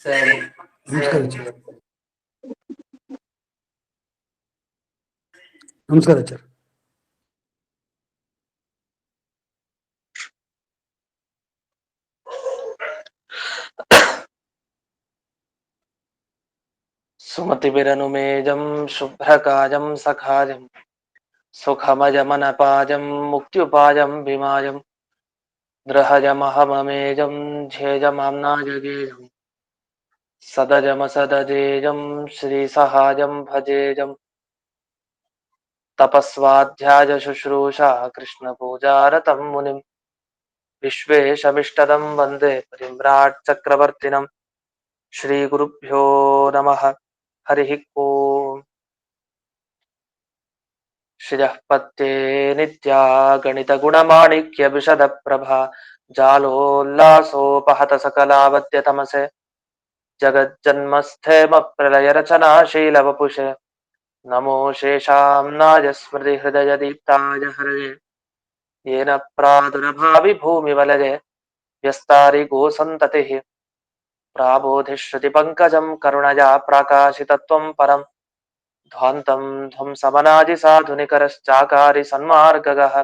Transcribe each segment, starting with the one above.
ಸರಿ. ನಮಸ್ಕಾರ ಆಚಾರ್ಯ. ಸುಮತಿಭಿರನುಮೇಜಂ ಶುಭ್ರಕಾಜಂ ಸಖಾಜಂ ಸುಖಮಜಮನಪಾಜಂ ಮುಕ್ತ್ಯುಪಾಜಂ ವಿಮಾಜಂ ಗೃಹಜಮಹಮಮೇಜಂ ಝೇಜಮಾಮ್ನಾಜಗೇಜಂ ಸದಜಮಸದಜೇಜಂ ಶ್ರೀಸಹಾಜಂ ಭಜೇಜಂ ತಪಸ್ವಾಧ್ಯಾಯ ಶುಶ್ರೂಷಾ ಕೃಷ್ಣಪೂಜಾರತಂ ಮುನಿಂ ವಿಶ್ವೇಶಮಿಷ್ಟದಂ ವಂದೇ ಪರಿಮ್ರಾಟ್ ಚಕ್ರವರ್ತಿನಂ ಶ್ರೀಗುರುಭ್ಯೋ ನಮಃ. ಹರಿಃ ಓಂ. ಶ್ರಿಯಃ ಪತ್ಯೇ ನಿತ್ಯಾ ಗಣಿತ ಗುಣಮಾಣಿಕ್ಯ ವಿಶದ ಪ್ರಭಾ ಜಾಲೋಲ್ಲಾಸೋಪಹತ ಸಕಲಾವತ್ಯ ತಮಸೆ ಜಗಜ್ಜನ್ಮಸ್ಥೇಮ ಪ್ರಲಯ ರಚನಾಶೀಲ ವಪುಷೆ ನಮೋ ಶೇಷಾಂನಾಯ ಸ್ಮೃತಿ ಹೃದಯ ದೀಪ್ತಾಯ ಹರಯೇ ಯೇನ ಪ್ರಾದುರಭಾವಿ ಭೂಮಿ ವಲಯೇ ವ್ಯಸ್ತಾರಿ ಗೋಸಂತತಿಃ ಪ್ರಾಬೋಧಿಶ್ರುತಿ ಪಂಕಜಂ ಕರುಣಯಾ ಪ್ರಾಕಾಶಿತತ್ವಂ ಪರಂ ಧ್ವಾಂತಂ ಧ್ವಂಸಮನಾದಿ ಸಾಧುನಿಕರಶ್ಚಾಕಾರಿ ಸನ್ಮಾರ್ಗಗಃ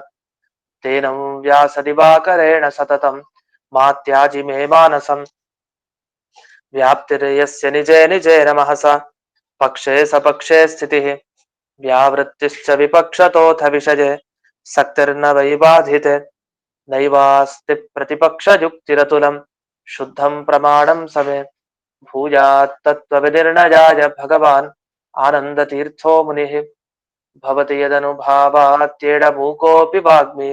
ತೇನಂ ವ್ಯಾಸದಿವಾಕರೇಣ ಸತತಂ ಮಾತ್ಯಾಜಿ ಮೇ ಮಾನಸಂ ವ್ಯಾಪ್ತಿರ್ಯಸ್ಯ ನಿಜೇ ನಿಜೇ ನಮಃ ಸ ಪಕ್ಷೇ ಸಪಕ್ಷೇ ಸ್ಥಿತಿಃ ವ್ಯಾವೃತ್ತಿಶ್ಚ ವಿಪಕ್ಷತೋಥ ವಿಷಯೇ ಸಕ್ತಿರ್ನ ವೈಬಾಧಿತೆ ನೈವಾಸ್ತಿ ಪ್ರತಿಪಕ್ಷಯುಕ್ತಿರತುಲಂ ಶುದ್ಧಂ ಪ್ರಮಾಣಂ ಸಮೇ ಭೂಯಾತ್ ತತ್ವವಿನಿರ್ಣಯಾಯ ಭಗವಾನ್ ಆನಂದತೀರ್ಥೋ ಮುನಿಃ ಭವತಿ ಯದನುಭಾವಾತ್ಯೇಡಮೂಕೋऽಪಿ ವಾಗ್ಮಿ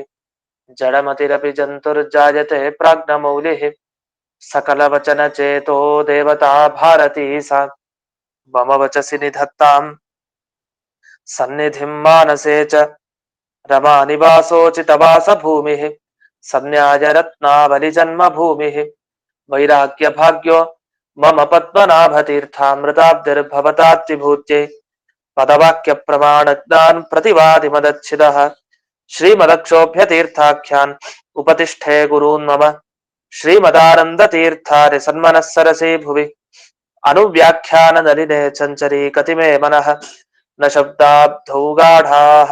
ಜಡಮತಿರಪಿ ಜಂತುರ್ಜಾಯತೆ ಪ್ರಾಜ್ಞಮೌಲಿಃ सकलवचनचेतो देवता भारती सा मम वचसि निधत्तां सन्निधिं मानसे च रमानिवासोचितवासभूमिः संन्यायरत्नावलिजन्मभूमिः वैराग्यभाग्यो मम पद्मनाभतीर्थामृताब्धिर्भवताद्विभूत्यै पदवाक्यप्रमाणज्ञान् प्रतिवादिमदच्छिदः श्रीमदक्षोभ्यतीर्थाख्यान् उपतिष्ठे गुरून् मम श्रीमदानन्दतीर्थार्य सन्मनः सरसे भुवि अनुव्याख्यान नलिने चञ्चरी कतिमे मनः न शब्दाब्धौ गाढाः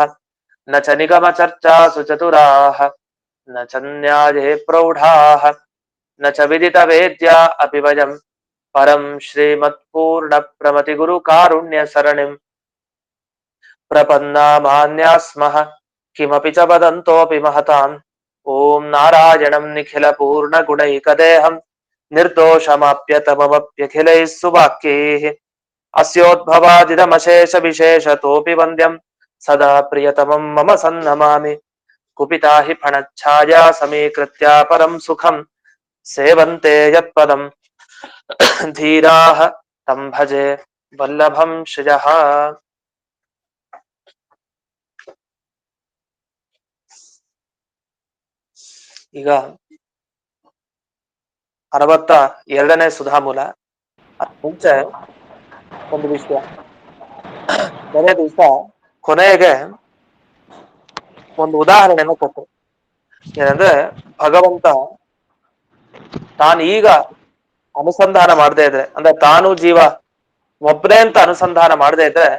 न च निगमचर्चासु चतुराः न च न्याये प्रौढाः न च विदितवेद्या अपि वयं परं श्रीमत्पूर्णप्रमतिगुरुकारुण्यसरणिं प्रपन्नामान्यास्मः किमपि च वदन्तोऽपि महताम् ओम नारायणं निखिलपूर्णगुणैकदेहं निर्दोषमाप्यतममप्यखिलैः सुवाक्यैः अस्योद्भवादिदमशेषविशेषतोऽपि वन्द्यं सदा प्रियतमं मम सन्नमामि कुपिता हि फणच्छाया समीकृत्या परं सुखं सेवन्ते यत्पदं धीराः तं भजे वल्लभं श्रियः. ಈಗ 62ನೇ ಸುಧಾಮೂಲ. ಮುಂಚೆ ಒಂದು ವಿಷಯ, ಕೊನೆ ದಿವಸ ಕೊನೆಗೆ ಒಂದು ಉದಾಹರಣೆಯನ್ನು ಕೊಟ್ಟರು. ಏನಂದ್ರೆ, ಭಗವಂತ ತಾನು ಈಗ ಅನುಸಂಧಾನ ಮಾಡದೇ ಇದ್ರೆ, ಅಂದ್ರೆ ತಾನು ಜೀವ ಒಬ್ಬನೇ ಅಂತ ಅನುಸಂಧಾನ ಮಾಡದೇ ಇದ್ರೆ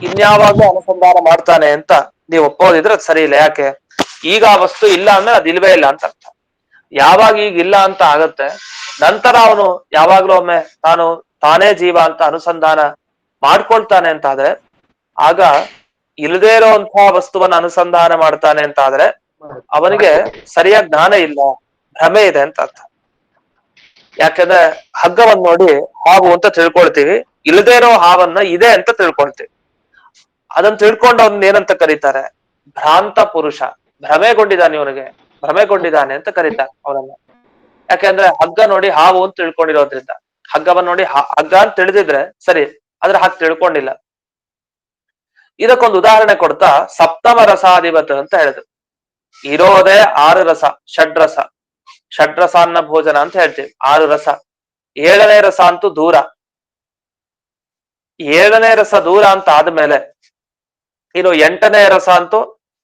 ಇನ್ಯಾವಾಗ್ಲೂ ಅನುಸಂಧಾನ ಮಾಡ್ತಾನೆ ಅಂತ ನೀವು ಒಪ್ಪೋದಿದ್ರೆ ಅದು ಸರಿ ಇಲ್ಲ. ಯಾಕೆ? ಈಗ ಆ ವಸ್ತು ಇಲ್ಲ ಅಂದ್ರೆ ಅದು ಇಲ್ವೇ ಇಲ್ಲ ಅಂತ ಅರ್ಥ. ಯಾವಾಗ ಈಗ ಇಲ್ಲ ಅಂತ ಆಗತ್ತೆ, ನಂತರ ಅವನು ಯಾವಾಗ್ಲೂ ಒಮ್ಮೆ ತಾನೇ ಜೀವ ಅಂತ ಅನುಸಂಧಾನ ಮಾಡ್ಕೊಳ್ತಾನೆ ಅಂತ ಆದ್ರೆ, ಆಗ ಇಲ್ಲದೇ ಇರೋಂತಹ ವಸ್ತುವನ್ನ ಅನುಸಂಧಾನ ಮಾಡ್ತಾನೆ ಅಂತ ಆದ್ರೆ ಅವನಿಗೆ ಸರಿಯಾದ ಜ್ಞಾನ ಇಲ್ಲ, ಭ್ರಮೆ ಇದೆ ಅಂತ ಅರ್ಥ. ಯಾಕಂದ್ರೆ ಹಗ್ಗವನ್ನು ನೋಡಿ ಹಾವು ಅಂತ ತಿಳ್ಕೊಳ್ತೀವಿ, ಇಲ್ಲದೇ ಇರೋ ಹಾವನ್ನ ಇದೆ ಅಂತ ತಿಳ್ಕೊಳ್ತೀವಿ. ಅದನ್ನ ತಿಳ್ಕೊಂಡು ಅವನ್ ಏನಂತ ಕರೀತಾರೆ? ಭ್ರಾಂತ ಪುರುಷ. ಭ್ರಮೆಗೊಂಡಿದ್ದಾನೆ, ಇವನಿಗೆ ಭ್ರಮೆಗೊಂಡಿದ್ದಾನೆ ಅಂತ ಕರೀತಾರೆ ಅವನನ್ನ. ಯಾಕೆಂದ್ರೆ ಹಗ್ಗ ನೋಡಿ ಹಾವು ಅಂತ ತಿಳ್ಕೊಂಡಿರೋದ್ರಿಂದ. ಹಗ್ಗವನ್ನ ನೋಡಿ ಹಗ್ಗ ಅಂತ ತಿಳಿದಿದ್ರೆ ಸರಿ, ಆದ್ರೆ ಹಾಗೆ ತಿಳ್ಕೊಂಡಿಲ್ಲ. ಇದಕ್ಕೊಂದು ಉದಾಹರಣೆ ಕೊಡ್ತಾ ಸಪ್ತಮ ರಸಾಧಿಪತ ಅಂತ ಹೇಳಿದ್ರು. ಇರೋದೇ 6 ರಸ, ಷಡ್ರಸ. ಷಡ್ರಸ ಅನ್ನ ಭೋಜನ ಅಂತ ಹೇಳ್ತೀವಿ, 6 ರಸ. 7ನೇ ರಸ ಅಂತೂ ದೂರ. 7ನೇ ರಸ ದೂರ ಅಂತ ಆದ್ಮೇಲೆ ಇನ್ನು 8ನೇ ರಸ ಅಂತೂ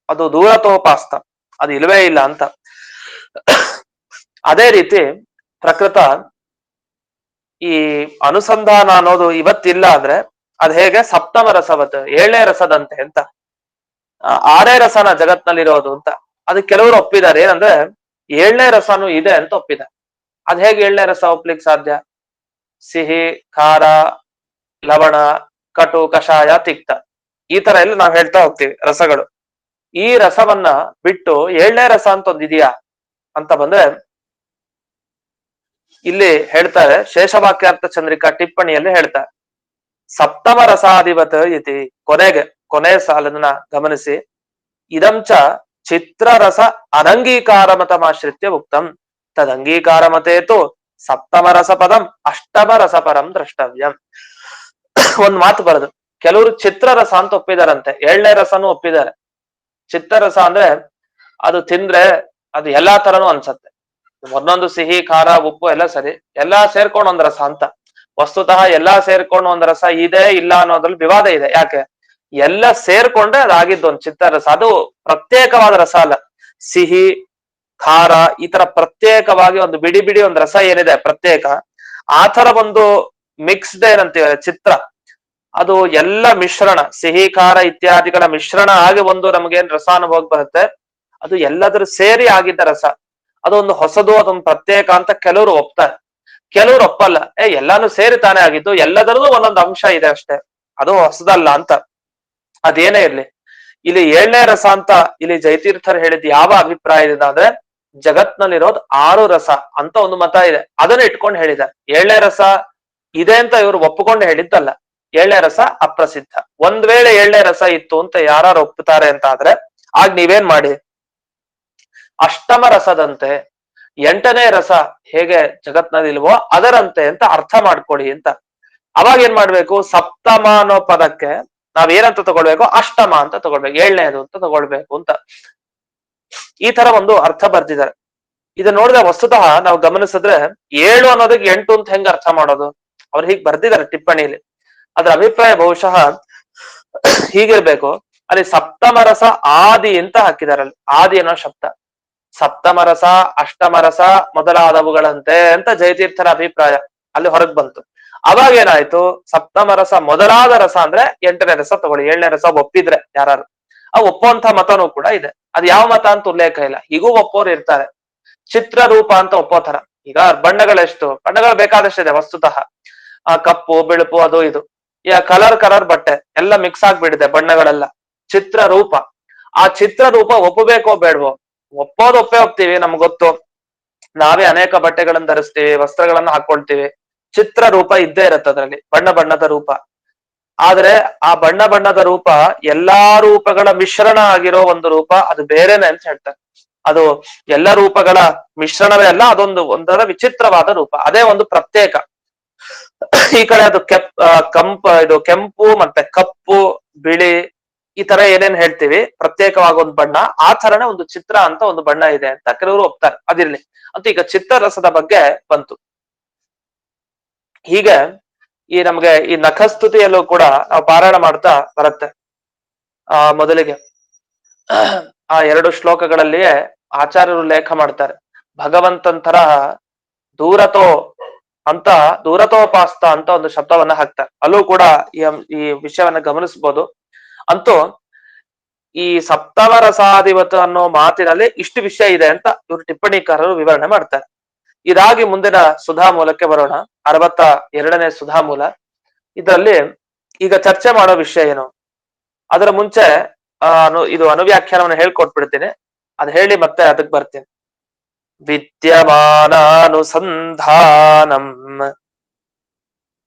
ಅದು ದೂರತೋಪಾಸ್ತ, ಅದು ಇಲ್ವೇ ಇಲ್ಲ ಅಂತ. ಅದೇ ರೀತಿ ಪ್ರಕೃತ ಈ ಅನುಸಂಧಾನ ಅನ್ನೋದು ಇವತ್ತಿಲ್ಲ ಅಂದ್ರೆ ಅದ್ ಹೇಗೆ ಸಪ್ತಮ ರಸವತ್ 7ನೇ ರಸದಂತೆ ಅಂತ, 6 ರಸನ ಜಗತ್ನಲ್ಲಿರೋದು ಅಂತ. ಅದು ಕೆಲವರು ಒಪ್ಪಿದ್ದಾರೆ, ಏನಂದ್ರೆ 7ನೇ ರಸನು ಇದೆ ಅಂತ ಒಪ್ಪಿದ್ದಾರೆ. ಅದ್ ಹೇಗೆ 7ನೇ ರಸ ಒಪ್ಲಿಕ್ಕೆ ಸಾಧ್ಯ? ಸಿಹಿ, ಖಾರ, ಲವಣ, ಕಟು, ಕಷಾಯ, ತಿಕ್ತ, ಈ ತರ ಎಲ್ಲ ನಾವು ಹೇಳ್ತಾ ಹೋಗ್ತೀವಿ ರಸಗಳು. ಈ ರಸವನ್ನ ಬಿಟ್ಟು 7ನೇ ರಸ ಅಂತ ಒಂದಿದೆಯಾ ಅಂತ ಬಂದ್ರೆ ಇಲ್ಲಿ ಹೇಳ್ತಾರೆ, ಶೇಷವಾಕ್ಯಾರ್ಥ ಚಂದ್ರಿಕಾ ಟಿಪ್ಪಣಿಯಲ್ಲಿ ಹೇಳ್ತಾರೆ, ಸಪ್ತಮ ರಸಾಧಿಪತ ಇತಿ, ಕೊನೆ ಸಾಲನ್ನ ಗಮನಿಸಿ, ಇದಂಚ ಚಿತ್ರರಸ ಅನಂಗೀಕಾರ ಮತಮಾಶ್ರಿತ್ಯ ಉಕ್ತಂ ತದಂಗೀಕಾರ ಮತೇತು ಸಪ್ತಮ ರಸ ಪದಂ ಅಷ್ಟಮ ರಸ ಪರಂ ದ್ರಷ್ಟವ್ಯಂ. ಒಂದ್ ಮಾತು ಬರದು, ಕೆಲವರು ಚಿತ್ರರಸ ಅಂತ ಒಪ್ಪಿದಾರಂತೆ, 7ನೇ ರಸನು ಒಪ್ಪಿದ್ದಾರೆ. ಚಿತ್ರರಸ ಅಂದ್ರೆ ಅದು ತಿಂದ್ರೆ ಅದು ಎಲ್ಲಾ ತರನು ಅನ್ಸತ್ತೆ, ಒಂದೊಂದು ಸಿಹಿ, ಖಾರ, ಉಪ್ಪು ಎಲ್ಲ ಸರಿ, ಎಲ್ಲಾ ಸೇರ್ಕೊಂಡು ಒಂದ್ ರಸ ಅಂತ. ವಸ್ತುತಃ ಎಲ್ಲಾ ಸೇರ್ಕೊಂಡು ಒಂದ್ ರಸ ಇದೆ ಇಲ್ಲ ಅನ್ನೋದ್ರಲ್ಲಿ ವಿವಾದ ಇದೆ. ಯಾಕೆ? ಎಲ್ಲ ಸೇರ್ಕೊಂಡ್ರೆ ಅದಾಗಿದ್ದು ಒಂದು ಚಿತ್ರರಸ. ಅದು ಪ್ರತ್ಯೇಕವಾದ ರಸ ಅಲ್ಲ. ಸಿಹಿ, ಖಾರ ಈ ತರ ಪ್ರತ್ಯೇಕವಾಗಿ ಒಂದು ಬಿಡಿ ಬಿಡಿ ಒಂದು ರಸ ಏನಿದೆ ಪ್ರತ್ಯೇಕ, ಆ ತರ ಒಂದು ಮಿಕ್ಸ್ಡ್ ಏನಂತೀವಿ ಚಿತ್ರ, ಅದು ಎಲ್ಲ ಮಿಶ್ರಣ, ಸಿಹಿ, ಖಾರ ಇತ್ಯಾದಿಗಳ ಮಿಶ್ರಣ ಆಗಿ ಒಂದು ನಮ್ಗೇನ್ ರಸ ಅನುಭವ ಬರುತ್ತೆ, ಅದು ಎಲ್ಲದ್ರ ಸೇರಿ ಆಗಿದ್ದ ರಸ. ಅದೊಂದು ಹೊಸದು, ಅದೊಂದು ಪ್ರತ್ಯೇಕ ಅಂತ ಕೆಲವರು ಒಪ್ತಾರೆ, ಕೆಲವರು ಒಪ್ಪಲ್ಲ. ಎಲ್ಲಾನು ಸೇರಿ ತಾನೇ ಆಗಿದ್ದು, ಎಲ್ಲದರಲ್ಲೂ ಒಂದೊಂದು ಅಂಶ ಇದೆ ಅಷ್ಟೇ, ಅದು ಹೊಸದಲ್ಲ ಅಂತ. ಅದೇನೇ ಇರ್ಲಿ, ಇಲ್ಲಿ 7ನೇ ರಸ ಅಂತ ಇಲ್ಲಿ ಜಯತೀರ್ಥರು ಹೇಳಿದ್ ಯಾವ ಅಭಿಪ್ರಾಯದಿಂದ ಅಂದ್ರೆ, ಜಗತ್ನಲ್ಲಿರೋದು 6 ರಸ ಅಂತ ಒಂದು ಮತ ಇದೆ, ಅದನ್ನ ಇಟ್ಕೊಂಡು ಹೇಳಿದ್ದಾರೆ. 7ನೇ ರಸ ಇದೆ ಅಂತ ಇವರು ಒಪ್ಪಿಕೊಂಡು ಹೇಳಿದ್ದಲ್ಲ. 7ನೇ ರಸ ಅಪ್ರಸಿದ್ಧ. ಒಂದ್ ವೇಳೆ 7ನೇ ರಸ ಇತ್ತು ಅಂತ ಯಾರು ಒಪ್ಪುತ್ತಾರೆ ಅಂತ ಆದ್ರೆ, ಆಗ ನೀವೇನ್ ಮಾಡಿ, ಅಷ್ಟಮ ರಸದಂತೆ 8ನೇ ರಸ ಹೇಗೆ ಜಗತ್ನಲ್ಲಿಲ್ವೋ ಅದರಂತೆ ಅಂತ ಅರ್ಥ ಮಾಡ್ಕೊಡಿ ಅಂತ. ಅವಾಗ ಏನ್ ಮಾಡ್ಬೇಕು, ಸಪ್ತಮ ಅನ್ನೋ ಪದಕ್ಕೆ ನಾವೇನಂತ ತಗೊಳ್ಬೇಕು, ಅಷ್ಟಮ ಅಂತ ತಗೊಳ್ಬೇಕು, 7ನೇದು ಅಂತ ತಗೊಳ್ಬೇಕು ಅಂತ. ಈ ತರ ಒಂದು ಅರ್ಥ ಬರ್ತಿದ್ದಾರೆ. ಇದು ನೋಡಿದ ವಸ್ತುತಃ ನಾವು ಗಮನಿಸಿದ್ರೆ 7 ಅನ್ನೋದಕ್ಕೆ 8 ಅಂತ ಹೆಂಗ್ ಅರ್ಥ ಮಾಡೋದು? ಅವ್ರು ಹೀಗ್ ಬರ್ದಿದ್ದಾರೆ ಟಿಪ್ಪಣಿಯಲ್ಲಿ. ಅದ್ರ ಅಭಿಪ್ರಾಯ ಬಹುಶಃ ಹೀಗಿರ್ಬೇಕು, ಅಲ್ಲಿ ಸಪ್ತಮ ರಸ ಆದಿ ಅಂತ ಹಾಕಿದಾರಲ್ಲಿ, ಆದಿ ಅನ್ನೋ ಶಬ್ದ. ಸಪ್ತಮ ರಸ, ಅಷ್ಟಮ ರಸ ಮೊದಲಾದವುಗಳಂತೆ ಅಂತ ಜಯತೀರ್ಥರ ಅಭಿಪ್ರಾಯ ಅಲ್ಲಿ ಹೊರಗ್ ಬಂತು. ಅವಾಗ ಏನಾಯ್ತು, ಸಪ್ತಮ ರಸ ಮೊದಲಾದ ರಸ ಅಂದ್ರೆ 8ನೇ ರಸ ತಗೊಳ್ಳಿ, 7ನೇ ರಸ ಒಪ್ಪಿದ್ರೆ ಯಾರು, ಆ ಒಪ್ಪುವಂತ ಮತನೂ ಕೂಡ ಇದೆ. ಅದ್ ಯಾವ ಮತ ಅಂತ ಉಲ್ಲೇಖ ಇಲ್ಲ, ಹೀಗೂ ಒಪ್ಪೋರು ಇರ್ತಾರೆ. ಚಿತ್ರ ರೂಪ ಅಂತ ಒಪ್ಪೋತರ. ಈಗ ಬಣ್ಣಗಳೆಷ್ಟು, ಬಣ್ಣಗಳು ಬೇಕಾದಷ್ಟಿದೆ ವಸ್ತುತಃ, ಆ ಕಪ್ಪು, ಬಿಳುಪು, ಅದು ಇದು, ಈಗ ಕಲರ್ ಬಟ್ಟೆ ಎಲ್ಲ ಮಿಕ್ಸ್ ಆಗ್ಬಿಟ್ಟಿದೆ ಬಣ್ಣಗಳೆಲ್ಲ. ಚಿತ್ರ ರೂಪ, ಆ ಚಿತ್ರ ರೂಪ ಒಪ್ಪಬೇಕೋ ಬೇಡವೋ? ಒಪ್ಪೇ ಒಪ್ತೀವಿ, ನಮ್ಗೆ ಗೊತ್ತು, ನಾವೇ ಅನೇಕ ಬಟ್ಟೆಗಳನ್ನ ಧರಿಸ್ತೀವಿ, ವಸ್ತ್ರಗಳನ್ನ ಹಾಕೊಳ್ತೀವಿ, ಚಿತ್ರ ರೂಪ ಇದ್ದೇ ಇರತ್ತೆ ಅದ್ರಲ್ಲಿ, ಬಣ್ಣದ ರೂಪ. ಆದ್ರೆ ಆ ಬಣ್ಣದ ರೂಪ ಎಲ್ಲಾ ರೂಪಗಳ ಮಿಶ್ರಣ ಆಗಿರೋ ಒಂದು ರೂಪ, ಅದು ಬೇರೆನೆ ಅಂತ ಹೇಳ್ತಾರೆ. ಅದು ಎಲ್ಲ ರೂಪಗಳ ಮಿಶ್ರಣವೇ ಅಲ್ಲ, ಅದೊಂದು ಒಂದರ ವಿಚಿತ್ರವಾದ ರೂಪ, ಅದೇ ಒಂದು ಪ್ರತ್ಯೇಕ. ಈ ಕಡೆ ಅದು ಇದು ಕೆಂಪು ಮತ್ತೆ ಕಪ್ಪು, ಬಿಳಿ, ಈ ತರ ಏನೇನ್ ಹೇಳ್ತೀವಿ ಪ್ರತ್ಯೇಕವಾಗಿ ಒಂದು ಬಣ್ಣ, ಆ ತರನೇ ಒಂದು ಚಿತ್ರ ಅಂತ ಒಂದು ಬಣ್ಣ ಇದೆ ಅಂತ ಕೆಲವರು ಒಪ್ತಾರೆ. ಅದಿರ್ಲಿ ಅಂತ, ಈಗ ಚಿತ್ರರಸದ ಬಗ್ಗೆ ಬಂತು. ಹೀಗೆ ಈ ನಮ್ಗೆ ಈ ನಖಸ್ತುತಿಯಲ್ಲೂ ಕೂಡ ನಾವು ಪಾರಾಯಣ ಮಾಡ್ತಾ ಬರುತ್ತೆ. ಮೊದಲಿಗೆ ಆ 2 ಶ್ಲೋಕಗಳಲ್ಲಿಯೇ ಆಚಾರ್ಯರು ಲೇಖ ಮಾಡ್ತಾರೆ, ಭಗವಂತನ ತರ ದೂರತೋಪಾಸ್ತ ಅಂತ ಒಂದು ಶಬ್ದವನ್ನ ಹಾಕ್ತಾರೆ. ಅಲ್ಲೂ ಕೂಡ ಈ ವಿಷಯವನ್ನ ಗಮನಿಸಬಹುದು. ಅಂತೂ ಈ ಸಪ್ತಮ ರಸಾಧಿಪತ ಅನ್ನೋ ಮಾತಿನಲ್ಲಿ ಇಷ್ಟು ವಿಷಯ ಇದೆ ಅಂತ ಇವರು ಟಿಪ್ಪಣಿಕಾರರು ವಿವರಣೆ ಮಾಡ್ತಾರೆ. ಇದಾಗಿ ಮುಂದಿನ ಸುಧಾಮೂಲಕ್ಕೆ ಬರೋಣ, 62ನೇ ಸುಧಾಮೂಲ. ಇದರಲ್ಲಿ ಈಗ ಚರ್ಚೆ ಮಾಡೋ ವಿಷಯ ಏನು, ಅದರ ಮುಂಚೆ ಇದು ಅನುವ್ಯಾಖ್ಯಾನವನ್ನು ಹೇಳ್ಕೊಟ್ಬಿಡ್ತೀನಿ, ಅದ್ ಹೇಳಿ ಮತ್ತೆ ಅದಕ್ಕೆ ಬರ್ತೀನಿ. ವಿದ್ಯಮಾನಾನುಸಂಧಾನಂ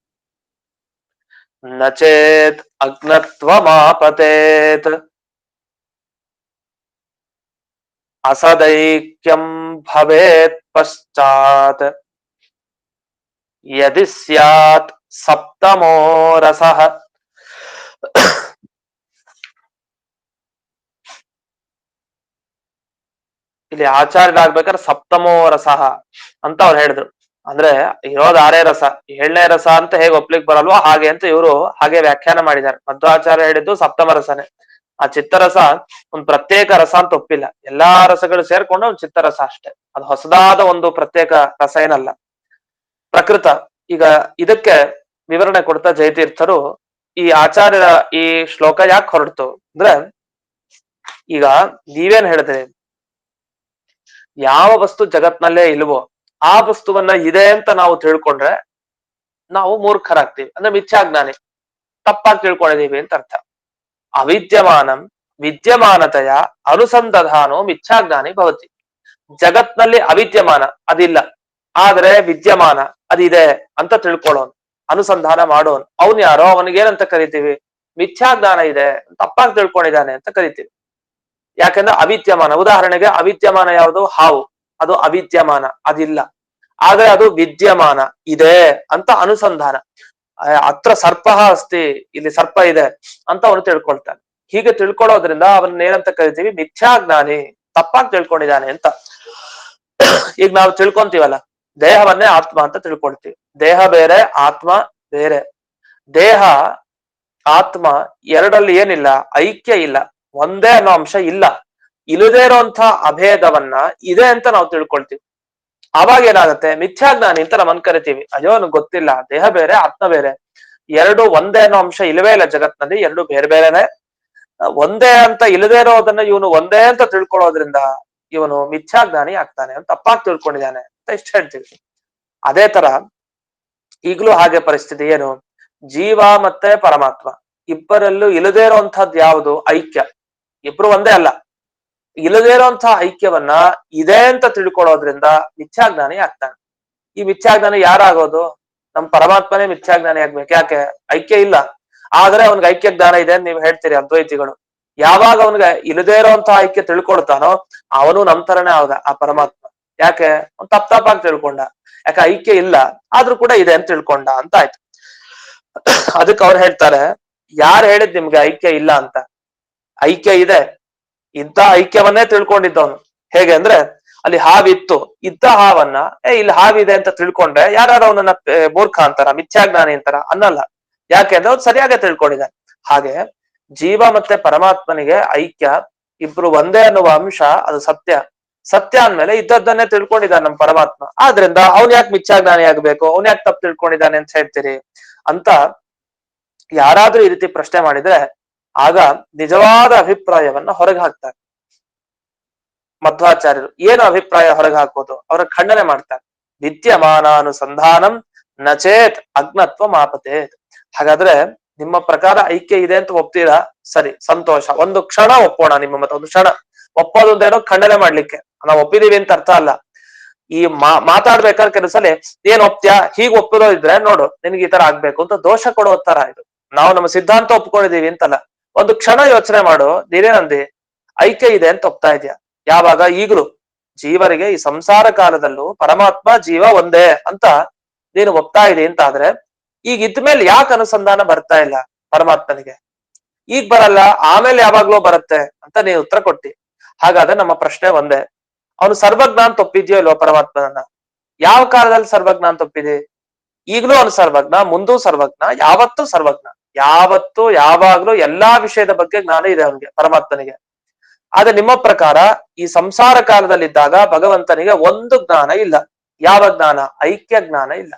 ನಚೇತ್ ಅಗ್ನತ್ವಮಾಪತೇತ್ ಅಸದೈಕ್ಯಂ ಭವೇತ್ ಪಶ್ಚಾತ್ ಯದಿ ಸ್ಯಾತ್ ಸಪ್ತಮೋ ರಸಃ. ಇಲ್ಲಿ ಆಚಾರ್ಯರಾಗ್ಬೇಕಾದ್ರೆ ಸಪ್ತಮೋ ರಸಃ ಅಂತ ಅವ್ರು ಹೇಳಿದ್ರು. ಅಂದ್ರೆ ಇರೋದು 6 ರಸ, 7ನೇ ರಸ ಅಂತ ಹೇಗೆ ಒಪ್ಲಿಕ್ ಬರಲ್ವೋ ಹಾಗೆ ಅಂತ ಇವರು ಹಾಗೆ ವ್ಯಾಖ್ಯಾನ ಮಾಡಿದ್ದಾರೆ. ಮಧ್ವಾಚಾರ್ಯ ಹೇಳಿದ್ದು ಸಪ್ತಮ ರಸನೇ. ಆ ಚಿತ್ತರಸ ಒಂದು ಪ್ರತ್ಯೇಕ ರಸ ಅಂತ ಒಪ್ಪಿಲ್ಲ. ಎಲ್ಲಾ ರಸಗಳು ಸೇರ್ಕೊಂಡು ಒಂದು ಚಿತ್ತರಸ ಅಷ್ಟೇ. ಅದು ಹೊಸದಾದ ಒಂದು ಪ್ರತ್ಯೇಕ ರಸ ಏನಲ್ಲ. ಪ್ರಕೃತ. ಈಗ ಇದಕ್ಕೆ ವಿವರಣೆ ಕೊಡ್ತಾ ಜಯತೀರ್ಥರು ಈ ಆಚಾರ್ಯರ ಈ ಶ್ಲೋಕ ಯಾಕೆ ಹೊರಡ್ತು ಅಂದ್ರೆ, ಈಗ ನೀವೇನ್ ಹೇಳಿದ್ರಿ, ಯಾವ ವಸ್ತು ಜಗತ್ನಲ್ಲೇ ಇಲ್ವೋ ಆ ವಸ್ತುವನ್ನ ಇದೆ ಅಂತ ನಾವು ತಿಳ್ಕೊಂಡ್ರೆ ನಾವು ಮೂರ್ಖರಾಗ್ತೀವಿ, ಅಂದ್ರೆ ಮಿಥ್ಯಾಜ್ಞಾನಿ, ತಪ್ಪಾಗಿ ತಿಳ್ಕೊಂಡಿದೀವಿ ಅಂತ ಅರ್ಥ. ಅವಿದ್ಯಮಾನಂ ವಿದ್ಯಮಾನತೆಯ ಅನುಸಂಧಾನೋ ಮಿಥ್ಯಾಜ್ಞಾನಿ ಭವತಿ. ಜಗತ್ನಲ್ಲಿ ಅವಿದ್ಯಮಾನ ಅದಿಲ್ಲ, ಆದ್ರೆ ವಿದ್ಯಮಾನ ಅದಿದೆ ಅಂತ ತಿಳ್ಕೊಳ್ಳೋನು, ಅನುಸಂಧಾನ ಮಾಡೋನು, ಅವನ್ ಯಾರೋ, ಅವನಿಗೇನಂತ ಕರಿತೀವಿ, ಮಿಥ್ಯಾಜ್ಞಾನ ಇದೆ, ತಪ್ಪಾಗಿ ತಿಳ್ಕೊಂಡಿದ್ದಾನೆ ಅಂತ ಕರಿತೀವಿ. ಯಾಕಂದ್ರೆ ಅವಿದ್ಯಮಾನ, ಉದಾಹರಣೆಗೆ ಅವಿದ್ಯಮಾನ ಯಾವುದು, ಹಾವು, ಅದು ಅವಿದ್ಯಮಾನ ಅದಿಲ್ಲ, ಆದ್ರೆ ಅದು ವಿದ್ಯಮಾನ ಇದೆ ಅಂತ ಅನುಸಂಧಾನ. ಅತ್ರ ಸರ್ಪ ಅಸ್ತಿ, ಇಲ್ಲಿ ಸರ್ಪ ಇದೆ ಅಂತ ಅವನು ತಿಳ್ಕೊಳ್ತಾನೆ. ಹೀಗೆ ತಿಳ್ಕೊಳ್ಳೋದ್ರಿಂದ ಅವನ್ನ ಏನಂತ ಕರಿತೀವಿ, ಮಿಥ್ಯಾಜ್ಞಾನಿ, ತಪ್ಪಾಗಿ ತಿಳ್ಕೊಂಡಿದ್ದಾನೆ ಅಂತ. ಈಗ ನಾವು ತಿಳ್ಕೊಂತೀವಲ್ಲ, ದೇಹವನ್ನೇ ಆತ್ಮ ಅಂತ ತಿಳ್ಕೊಳ್ತೀವಿ. ದೇಹ ಬೇರೆ, ಆತ್ಮ ಬೇರೆ. ದೇಹ ಆತ್ಮ ಎರಡಲ್ಲಿ ಏನಿಲ್ಲ, ಐಕ್ಯ ಇಲ್ಲ, ಒಂದೇ ಅನ್ನೋ ಅಂಶ ಇಲ್ಲ. ಇಲ್ಲದೇ ಇರುವಂತ ಅಭೇದವನ್ನ ಇದೆ ಅಂತ ನಾವು ತಿಳ್ಕೊಳ್ತೀವಿ. ಆವಾಗ ಏನಾಗುತ್ತೆ, ಮಿಥ್ಯಾಜ್ಞಾನಿ ಅಂತ ನಮ್ಮನ್ ಕರಿತೀವಿ. ಅಯ್ಯೋ ನನ್ಗೆ ಗೊತ್ತಿಲ್ಲ, ದೇಹ ಬೇರೆ ಆತ್ಮ ಬೇರೆ, ಎರಡು ಒಂದೇ ಅನ್ನೋ ಅಂಶ ಇಲ್ಲವೇ ಇಲ್ಲ ಜಗತ್ನಲ್ಲಿ, ಎರಡು ಬೇರೆ ಬೇರೆನೆ. ಒಂದೇ ಅಂತ ಇಲ್ಲದೇ ಇರೋದನ್ನ ಇವನು ಒಂದೇ ಅಂತ ತಿಳ್ಕೊಳ್ಳೋದ್ರಿಂದ ಇವನು ಮಿಥ್ಯಾಜ್ಞಾನಿ ಆಗ್ತಾನೆ, ಅಂತ ತಪ್ಪಾಗಿ ತಿಳ್ಕೊಂಡಿದ್ದಾನೆ ಅಂತ ಇಷ್ಟ ಹೇಳ್ತೀವಿ. ಅದೇ ತರ ಈಗಲೂ ಹಾಗೆ ಪರಿಸ್ಥಿತಿ. ಏನು, ಜೀವ ಮತ್ತೆ ಪರಮಾತ್ಮ ಇಬ್ಬರಲ್ಲೂ ಇಲ್ಲದೇ ಇರುವಂತಹದ್ದು ಯಾವುದು, ಐಕ್ಯ. ಇಬ್ರು ಒಂದೇ ಅಲ್ಲ, ಇಲ್ಲದೇ ಇರುವಂತಹ ಐಕ್ಯವನ್ನ ಇದೆ ಅಂತ ತಿಳ್ಕೊಳ್ಳೋದ್ರಿಂದ ಮಿಥ್ಯಾಜ್ಞಾನಿ ಆಗ್ತಾನೆ. ಈ ಮಿಥ್ಯಾಜ್ಞಾನಿ ಯಾರಾಗೋದು, ನಮ್ ಪರಮಾತ್ಮನೇ ಮಿಥ್ಯಾಜ್ಞಾನಿ ಆಗ್ಬೇಕು. ಯಾಕೆ, ಐಕ್ಯ ಇಲ್ಲ, ಆದ್ರೆ ಅವನ್ಗೆ ಐಕ್ಯ ಜ್ಞಾನ ಇದೆ ಅಂತ ನೀವು ಹೇಳ್ತೀರಿ ಅದ್ವೈತಿಗಳು. ಯಾವಾಗ ಅವನ್ಗೆ ಇಲ್ಲದೇ ಇರುವಂತಹ ಐಕ್ಯ ತಿಳ್ಕೊಳ್ತಾನೋ ಅವನು ನಮ್ ತರನೇ ಆಗ ಆ ಪರಮಾತ್ಮ. ಯಾಕೆ, ಅವ್ನು ತಪ್ಪಾಗಿ ತಿಳ್ಕೊಂಡ. ಯಾಕೆ, ಐಕ್ಯ ಇಲ್ಲ ಆದ್ರೂ ಕೂಡ ಇದೆ ಅಂತ ತಿಳ್ಕೊಂಡ ಅಂತ ಆಯ್ತು. ಅದಕ್ಕೆ ಅವ್ರು ಹೇಳ್ತಾರೆ, ಯಾರು ಹೇಳಿದ್ ನಿಮ್ಗೆ ಐಕ್ಯ ಇಲ್ಲ ಅಂತ? ಐಕ್ಯ ಇದೆ, ಇದ್ದ ಐಕ್ಯವನ್ನೇ ತಿಳ್ಕೊಂಡಿದ್ದವನು. ಹೇಗೆ ಅಂದ್ರೆ, ಅಲ್ಲಿ ಹಾವಿತ್ತು, ಇದ್ದ ಹಾವನ್ನ ಇಲ್ಲಿ ಹಾವಿದೆ ಅಂತ ತಿಳ್ಕೊಂಡ್ರೆ ಯಾರು ಅವನನ್ನ ಮೂರ್ಖ ಅಂತಾರ, ಮಿಥ್ಯಾಜ್ಞಾನಿ ಅಂತಾರ? ಅನ್ನಲ್ಲ. ಯಾಕೆ ಅಂದ್ರೆ ಅವ್ನು ಸರಿಯಾಗಿ ತಿಳ್ಕೊಂಡಿದ್ದಾನೆ. ಹಾಗೆ ಜೀವ ಮತ್ತೆ ಪರಮಾತ್ಮನಿಗೆ ಐಕ್ಯ, ಇಬ್ರು ಒಂದೇ ಅನ್ನುವ ಅಂಶ ಅದು ಸತ್ಯ. ಸತ್ಯ ಅಂದ್ಮೇಲೆ ಇದ್ದದ್ದನ್ನೇ ತಿಳ್ಕೊಂಡಿದ್ದಾನೆ ನಮ್ಮ ಪರಮಾತ್ಮ. ಆದ್ರಿಂದ ಅವ್ನ್ ಯಾಕೆ ಮಿಥ್ಯಾಜ್ಞಾನಿ ಆಗ್ಬೇಕು, ಅವ್ನ್ ಯಾಕೆ ತಪ್ಪು ತಿಳ್ಕೊಂಡಿದ್ದಾನೆ ಅಂತ ಹೇಳ್ತೀರಿ ಅಂತ ಯಾರಾದ್ರೂ ಈ ರೀತಿ ಪ್ರಶ್ನೆ ಮಾಡಿದ್ರೆ ಆಗ ನಿಜವಾದ ಅಭಿಪ್ರಾಯವನ್ನ ಹೊರಗೆ ಹಾಕ್ತಾರೆ ಮಧ್ವಾಚಾರ್ಯರು. ಏನು ಅಭಿಪ್ರಾಯ ಹೊರಗೆ ಹಾಕೋದು, ಅವರ ಖಂಡನೆ ಮಾಡ್ತಾರೆ. ವಿದ್ಯಮಾನಾನುಸಂಧಾನಂ ನಚೇತ್ ಅಜ್ಞತ್ವ ಮಾಪತೆ. ಹಾಗಾದ್ರೆ ನಿಮ್ಮ ಪ್ರಕಾರ ಐಕ್ಯ ಇದೆ ಅಂತ ಒಪ್ತೀರಾ, ಸರಿ, ಸಂತೋಷ. ಒಂದು ಕ್ಷಣ ಒಪ್ಪೋಣ ನಿಮ್ಮ ಮತ, ಒಂದು ಕ್ಷಣ ಒಪ್ಪೋದು ಅಂತೇನೋ ಖಂಡನೆ ಮಾಡ್ಲಿಕ್ಕೆ, ನಾವು ಒಪ್ಪಿದೀವಿ ಅಂತ ಅರ್ಥ ಅಲ್ಲ. ಈ ಮಾತಾಡ್ಬೇಕಾದ್ರೆ ಕೆಲಸಲ್ಲಿ ಏನ್ ಒಪ್ತ್ಯಾ, ಹೀಗ್ ಒಪ್ಪಿರೋ ಇದ್ರೆ ನೋಡು ನಿನ್ಗೆ ಈ ತರ ಆಗ್ಬೇಕು ಅಂತ ದೋಷ ಕೊಡೋ ತರ ಇದು. ನಾವು ನಮ್ಮ ಸಿದ್ಧಾಂತ ಒಪ್ಕೊಂಡಿದೀವಿ ಅಂತಲ್ಲ, ಒಂದು ಕ್ಷಣ ಯೋಚನೆ ಮಾಡು, ನೀನೇನಂದಿ, ಐಕ್ಯ ಇದೆ ಅಂತ ಒಪ್ತಾ ಇದೆಯಾ? ಯಾವಾಗ? ಈಗಲೂ ಜೀವರಿಗೆ ಈ ಸಂಸಾರ ಕಾಲದಲ್ಲೂ ಪರಮಾತ್ಮ ಜೀವ ಒಂದೇ ಅಂತ ನೀನು ಒಪ್ತಾ ಇದೆ ಅಂತ ಆದ್ರೆ, ಈಗ ಇದ್ಮೇಲೆ ಯಾಕೆ ಅನುಸಂಧಾನ ಬರ್ತಾ ಇಲ್ಲ ಪರಮಾತ್ಮನಿಗೆ? ಈಗ ಬರಲ್ಲ, ಆಮೇಲೆ ಯಾವಾಗ್ಲೂ ಬರುತ್ತೆ ಅಂತ ನೀನು ಉತ್ತರ ಕೊಟ್ಟಿ. ಹಾಗಾದ್ರೆ ನಮ್ಮ ಪ್ರಶ್ನೆ ಒಂದೇ, ಅವನು ಸರ್ವಜ್ಞ ಅಂತ ಒಪ್ಪಿದ್ಯೋ ಇಲ್ವೋ ಪರಮಾತ್ಮನನ್ನ? ಯಾವ ಕಾಲದಲ್ಲಿ ಸರ್ವಜ್ಞ ಅಂತ ಒಪ್ಪಿದೆ? ಈಗಲೂ ಅವನು ಸರ್ವಜ್ಞ, ಮುಂದೂ ಸರ್ವಜ್ಞ, ಯಾವತ್ತೂ ಸರ್ವಜ್ಞ. ಯಾವತ್ತೂ ಯಾವಾಗ್ಲೂ ಎಲ್ಲಾ ವಿಷಯದ ಬಗ್ಗೆ ಜ್ಞಾನ ಇದೆ ಅವನಿಗೆ, ಪರಮಾತ್ಮನಿಗೆ. ಆದ್ರೆ ನಿಮ್ಮ ಪ್ರಕಾರ ಈ ಸಂಸಾರ ಕಾಲದಲ್ಲಿದ್ದಾಗ ಭಗವಂತನಿಗೆ ಒಂದು ಜ್ಞಾನ ಇಲ್ಲ. ಯಾವ ಜ್ಞಾನ? ಐಕ್ಯ ಜ್ಞಾನ ಇಲ್ಲ.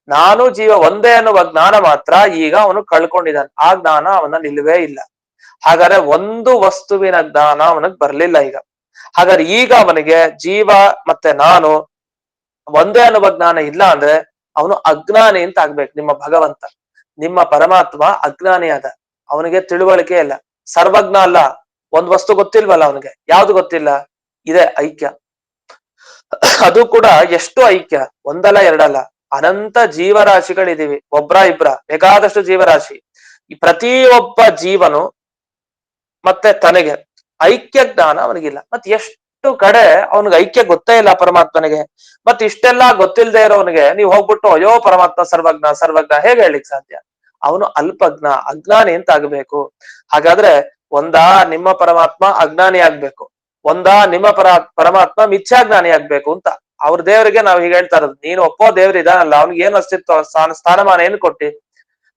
ನಾನು ಜೀವ ಒಂದೇ ಅನ್ನುವ ಜ್ಞಾನ ಮಾತ್ರ ಈಗ ಅವನು ಕಳ್ಕೊಂಡಿದ್ದಾನೆ. ಆ ಜ್ಞಾನ ಅವನಲ್ಲಿ ಇಲ್ಲವೇ ಇಲ್ಲ. ಹಾಗಾದ್ರೆ ಒಂದು ವಸ್ತುವಿನ ಜ್ಞಾನ ಅವನಿಗೆ ಬರ್ಲಿಲ್ಲ ಈಗ. ಹಾಗಾದ್ರೆ ಈಗ ಅವನಿಗೆ ಜೀವ ಮತ್ತೆ ನಾನು ಒಂದೇ ಅನ್ನುವ ಜ್ಞಾನ ಇಲ್ಲ ಅಂದ್ರೆ ಅವನು ಅಜ್ಞಾನಿ ಅಂತ ಆಗ್ಬೇಕು ನಿಮ್ಮ ಭಗವಂತ. ನಿಮ್ಮ ಪರಮಾತ್ಮ ಅಜ್ಞಾನಿ ಆದ, ಅವನಿಗೆ ತಿಳುವಳಿಕೆ ಇಲ್ಲ, ಸರ್ವಜ್ಞ ಅಲ್ಲ. ಒಂದ್ ವಸ್ತು ಗೊತ್ತಿಲ್ವಲ್ಲ ಅವನಿಗೆ, ಯಾವ್ದು ಗೊತ್ತಿಲ್ಲ? ಇದೆ ಐಕ್ಯ. ಅದು ಕೂಡ ಎಷ್ಟು ಐಕ್ಯ, ಒಂದಲ್ಲ ಎರಡಲ್ಲ, ಅನಂತ ಜೀವರಾಶಿಗಳಿದೀವಿ, ಒಬ್ರ ಇಬ್ರ ಬೇಕಾದಷ್ಟು ಜೀವರಾಶಿ. ಈ ಪ್ರತಿಯೊಬ್ಬ ಜೀವನು ಮತ್ತೆ ತನಗೆ ಐಕ್ಯ ಜ್ಞಾನ ಅವನಿಗಿಲ್ಲ. ಮತ್ತೆ ಎಷ್ಟು ಕಡೆ ಅವನಿಗೆ ಐಕ್ಯ ಗೊತ್ತೇ ಇಲ್ಲ ಪರಮಾತ್ಮನಿಗೆ. ಮತ್ತೆ ಇಷ್ಟೆಲ್ಲಾ ಗೊತ್ತಿಲ್ಲದೆ ಇರೋವನಿಗೆ ನೀವು ಹೋಗ್ಬಿಟ್ಟು ಅಯ್ಯೋ ಪರಮಾತ್ಮ ಸರ್ವಜ್ಞ ಸರ್ವಜ್ಞ ಹೇಗೆ ಹೇಳಿಕ್ ಸಾಧ್ಯ? ಅವನು ಅಲ್ಪಜ್ಞ, ಅಜ್ಞಾನಿ ಅಂತ ಆಗ್ಬೇಕು. ಹಾಗಾದ್ರೆ ಒಂದಾ ನಿಮ್ಮ ಪರಮಾತ್ಮ ಅಜ್ಞಾನಿ ಆಗ್ಬೇಕು, ಒಂದಾ ನಿಮ್ಮ ಪರಮಾತ್ಮ ಮಿಥ್ಯಾಜ್ಞಾನಿ ಆಗ್ಬೇಕು ಅಂತ. ಅವ್ರ ದೇವರಿಗೆ ನಾವು ಹೀಗೆ ಹೇಳ್ತಾ ಇರೋದು. ನೀನು ಒಪ್ಪೋ ದೇವ್ರ ಇದಾನಲ್ಲ, ಅವ್ನಿಗೆ ಏನ್ ಅಸ್ತಿತ್ವ, ಸ್ಥಾನಮಾನ ಏನು ಕೊಟ್ಟಿ?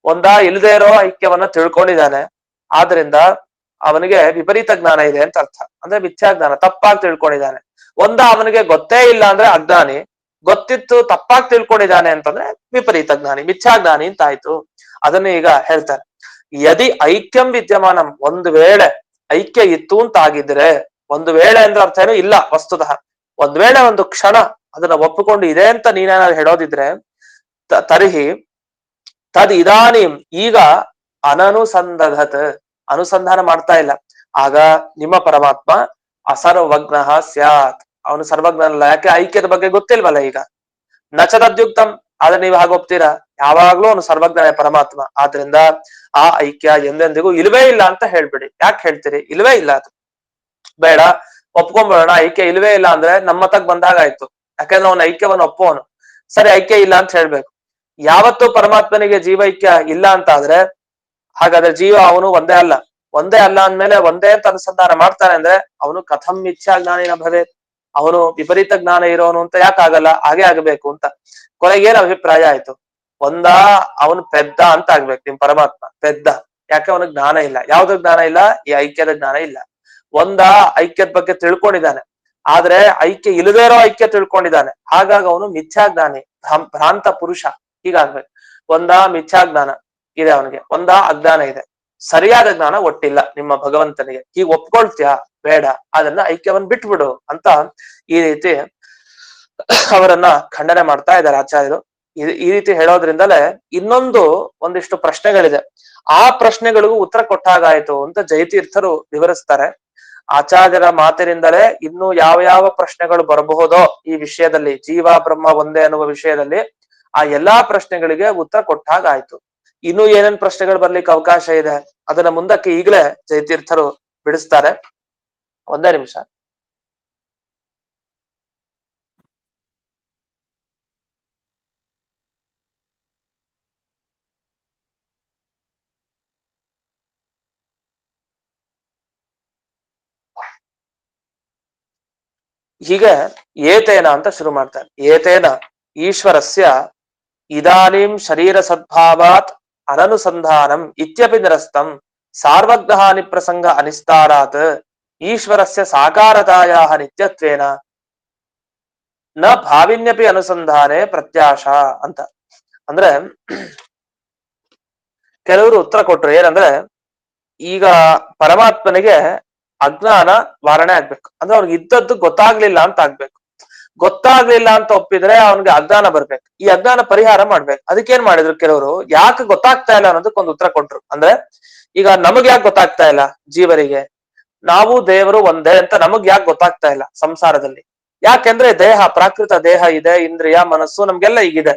ಒಂದಾ ಇಲ್ಲದೆ ಇರೋ ಐಕ್ಯವನ್ನ ತಿಳ್ಕೊಂಡಿದ್ದಾನೆ, ಆದ್ರಿಂದ ಅವನಿಗೆ ವಿಪರೀತ ಜ್ಞಾನ ಇದೆ ಅಂತ ಅರ್ಥ. ಅಂದ್ರೆ ಮಿಥ್ಯಾ ಜ್ಞಾನ, ತಪ್ಪಾಗಿ ತಿಳ್ಕೊಂಡಿದ್ದಾನೆ. ಅವನಿಗೆ ಗೊತ್ತೇ ಇಲ್ಲ ಅಂದ್ರೆ ಅಜ್ಞಾನಿ, ಗೊತ್ತಿತ್ತು ತಪ್ಪಾಗಿ ತಿಳ್ಕೊಂಡಿದ್ದಾನೆ ಅಂತಂದ್ರೆ ವಿಪರೀತ ಜ್ಞಾನಿ, ಮಿಥ್ಯಾ ಜ್ಞಾನಿ ಅಂತ ಆಯ್ತು. ಅದನ್ನ ಈಗ ಹೇಳ್ತಾರೆ. ಯದಿ ಐಕ್ಯಂ ವಿದ್ಯಮಾನಂ, ಒಂದು ವೇಳೆ ಐಕ್ಯ ಇತ್ತು ಅಂತ ಆಗಿದ್ರೆ, ಒಂದು ವೇಳೆ ಅಂದ್ರೆ ಅರ್ಥ ಏನು ಇಲ್ಲ, ವಸ್ತುತಃ ಒಂದ್ ವೇಳೆ ಒಂದು ಕ್ಷಣ ಅದನ್ನ ಒಪ್ಪಿಕೊಂಡು ಇದೆ ಅಂತ ನೀನೇನಾದ್ರು ಹೇಳೋದಿದ್ರೆ, ತರ್ಹಿ ತದ್ ಇದಾನಿಂ, ಈಗ ಅನನುಸಂಧತ್, ಅನುಸಂಧಾನ ಮಾಡ್ತಾ ಇಲ್ಲ, ಆಗ ನಿಮ್ಮ ಪರಮಾತ್ಮ ಅಸರ್ವಜ್ಞ ಸ್ಯಾತ್, ಅವನು ಸರ್ವಜ್ಞನಲ್ಲ. ಯಾಕೆ? ಐಕ್ಯದ ಬಗ್ಗೆ ಗೊತ್ತಿಲ್ವಲ್ಲ ಈಗ. ನಚತದ್ಯುಕ್ತಂ, ಆದ್ರೆ ನೀವು ಹಾಗೆ ಒಪ್ತೀರಾ? ಯಾವಾಗ್ಲೂ ಅವನು ಸರ್ವಜ್ಞನೇ ಪರಮಾತ್ಮ. ಆದ್ರಿಂದ ಆ ಐಕ್ಯ ಎಂದೆಂದಿಗೂ ಇಲ್ವೇ ಇಲ್ಲ ಅಂತ ಹೇಳ್ಬಿಡಿ. ಯಾಕೆ ಹೇಳ್ತೀರಿ? ಇಲ್ವೇ ಇಲ್ಲ, ಅದು ಬೇಡ, ಒಪ್ಕೊಂಡ್ಬೇಡ. ಐಕ್ಯ ಇಲ್ವೇ ಇಲ್ಲ ಅಂದ್ರೆ ನಮ್ಮ ಮತಕ್ ಬಂದಾಗ ಆಯ್ತು. ಯಾಕಂದ್ರೆ ಅವನ ಐಕ್ಯವನ್ನು ಒಪ್ಪೋನು. ಸರಿ, ಐಕ್ಯ ಇಲ್ಲ ಅಂತ ಹೇಳ್ಬೇಕು. ಯಾವತ್ತು ಪರಮಾತ್ಮನಿಗೆ ಜೀವೈಕ್ಯ ಇಲ್ಲ ಅಂತ ಆದ್ರೆ, ಹಾಗಾದ್ರೆ ಜೀವ ಅವನು ಒಂದೇ ಅಲ್ಲ. ಒಂದೇ ಅಲ್ಲ ಅಂದ್ಮೇಲೆ ಒಂದೇ ಅಂತ ಅನುಸಂಧಾನ ಮಾಡ್ತಾನೆ ಅಂದ್ರೆ ಅವನು ಕಥಂ ಮಿಥ್ಯಾ ಜ್ಞಾನಿನ ಭವೆ, ಅವನು ವಿಪರೀತ ಜ್ಞಾನ ಇರೋನು ಅಂತ ಯಾಕಾಗಲ್ಲ? ಹಾಗೆ ಆಗಬೇಕು ಅಂತ. ಕೊನೆಗೆ ಏನ್ ಅಭಿಪ್ರಾಯ ಆಯ್ತು? ಒಂದಾ ಅವನು ಪೆದ್ದ ಅಂತ ಆಗ್ಬೇಕು ನಿಮ್ ಪರಮಾತ್ಮ, ಪೆದ್ದ. ಯಾಕೆ? ಅವನಿಗೆ ಜ್ಞಾನ ಇಲ್ಲ. ಯಾವ್ದು ಜ್ಞಾನ ಇಲ್ಲ? ಈ ಐಕ್ಯದ ಜ್ಞಾನ ಇಲ್ಲ. ಒಂದಾ ಐಕ್ಯದ ಬಗ್ಗೆ ತಿಳ್ಕೊಂಡಿದ್ದಾನೆ, ಆದ್ರೆ ಐಕ್ಯ ಇಲ್ಲದೇ ಇರೋ ಐಕ್ಯ ತಿಳ್ಕೊಂಡಿದ್ದಾನೆ, ಹಾಗಾಗಿ ಅವನು ಮಿಥ್ಯಾ ಜ್ಞಾನಿ, ಭ್ರಾಂತ ಪುರುಷ. ಹೀಗಾಗ್ಬೇಕು. ಒಂದಾ ಮಿಥ್ಯಾ ಜ್ಞಾನ ಇದೆ ಅವನಿಗೆ, ಒಂದಾ ಅಜ್ಞಾನ ಇದೆ, ಸರಿಯಾದ ಜ್ಞಾನ ಒಟ್ಟಿಲ್ಲ ನಿಮ್ಮ ಭಗವಂತನಿಗೆ. ಈಗ ಒಪ್ಕೊಳ್ತೀಯಾ? ಬೇಡ, ಅದನ್ನ ಐಕ್ಯವನ್ನ ಬಿಟ್ಬಿಡು ಅಂತ ಈ ರೀತಿ ಅವರನ್ನ ಖಂಡನೆ ಮಾಡ್ತಾ ಇದ್ದಾರೆ ಆಚಾರ್ಯರು. ಈ ರೀತಿ ಹೇಳೋದ್ರಿಂದಲೇ ಒಂದಿಷ್ಟು ಪ್ರಶ್ನೆಗಳಿದೆ. ಆ ಪ್ರಶ್ನೆಗಳಿಗೂ ಉತ್ತರ ಕೊಟ್ಟಾಗಾಯ್ತು ಅಂತ ಜಯತೀರ್ಥರು ವಿವರಿಸ್ತಾರೆ. ಆಚಾರ್ಯರ ಮಾತಿನಿಂದಲೇ ಇನ್ನು ಯಾವ ಯಾವ ಪ್ರಶ್ನೆಗಳು ಬರಬಹುದೋ ಈ ವಿಷಯದಲ್ಲಿ, ಜೀವ ಬ್ರಹ್ಮ ಒಂದೇ ಅನ್ನುವ ವಿಷಯದಲ್ಲಿ, ಆ ಎಲ್ಲಾ ಪ್ರಶ್ನೆಗಳಿಗೆ ಉತ್ತರ ಕೊಟ್ಟಾಗಾಯ್ತು. ಇನ್ನು ಏನೇನ್ ಪ್ರಶ್ನೆಗಳು ಬರ್ಲಿಕ್ಕೆ ಅವಕಾಶ ಇದೆ ಅದನ್ನ ಮುಂದಕ್ಕೆ ಈಗಲೇ ಜಯತೀರ್ಥರು ಬಿಡಿಸ್ತಾರೆ. ಒಂದೇ ನಿಮಿಷ. ಹೀಗೆ ಏತೇನ ಅಂತ ಶುರು ಮಾಡ್ತಾರೆ. ಏತೇನ ಈಶ್ವರಸ್ಯ ಇದಾನಿಂ ಶರೀರ ಸದ್ಭಾವಾತ್ ಅನನುಸಂಧಾನಂ ಇತ್ಯಪಿ ನಿರಸ್ತಂ ಸಾರ್ವಜ್ಞಹಾನಿ ಪ್ರಸಂಗ ಅನಿಸ್ತಾರಾತ್ ಈಶ್ವರಸ್ಯ ಸಾಕಾರತಾಯಾಹ ನಿತ್ಯತ್ವೇನ ನ ಭಾವಿನ್ಯಪಿ ಅನುಸಂಧಾನೆ ಪ್ರತ್ಯಾಶ ಅಂತ. ಅಂದ್ರೆ ಕೆಲವರು ಉತ್ತರ ಕೊಟ್ರು. ಏನಂದ್ರೆ, ಈಗ ಪರಮಾತ್ಮನಿಗೆ ಅಜ್ಞಾನ ವಾರಣೆ ಆಗ್ಬೇಕು, ಅಂದ್ರೆ ಅವ್ನಿಗೆ ಇದ್ದದ್ದು ಗೊತ್ತಾಗ್ಲಿಲ್ಲ ಅಂತ ಆಗ್ಬೇಕು. ಗೊತ್ತಾಗ್ಲಿಲ್ಲ ಅಂತ ಒಪ್ಪಿದ್ರೆ ಅವನಿಗೆ ಅಜ್ಞಾನ ಬರ್ಬೇಕು, ಈ ಅಜ್ಞಾನ ಪರಿಹಾರ ಮಾಡ್ಬೇಕು. ಅದಕ್ಕೇನ್ ಮಾಡಿದ್ರು ಕೆಲವರು? ಯಾಕೆ ಗೊತ್ತಾಗ್ತಾ ಇಲ್ಲ ಅನ್ನೋದಕ್ಕೊಂದು ಉತ್ತರ ಕೊಟ್ರು. ಅಂದ್ರೆ ಈಗ ನಮಗ್ ಯಾಕೆ ಗೊತ್ತಾಗ್ತಾ ಇಲ್ಲ? ಜೀವರಿಗೆ ನಾವು ದೇವರು ಒಂದೇ ಅಂತ ನಮಗ್ ಯಾಕೆ ಗೊತ್ತಾಗ್ತಾ ಇಲ್ಲ ಸಂಸಾರದಲ್ಲಿ? ಯಾಕೆಂದ್ರೆ ದೇಹ, ಪ್ರಾಕೃತ ದೇಹ ಇದೆ, ಇಂದ್ರಿಯ ಮನಸ್ಸು ನಮ್ಗೆಲ್ಲ ಈಗಿದೆ.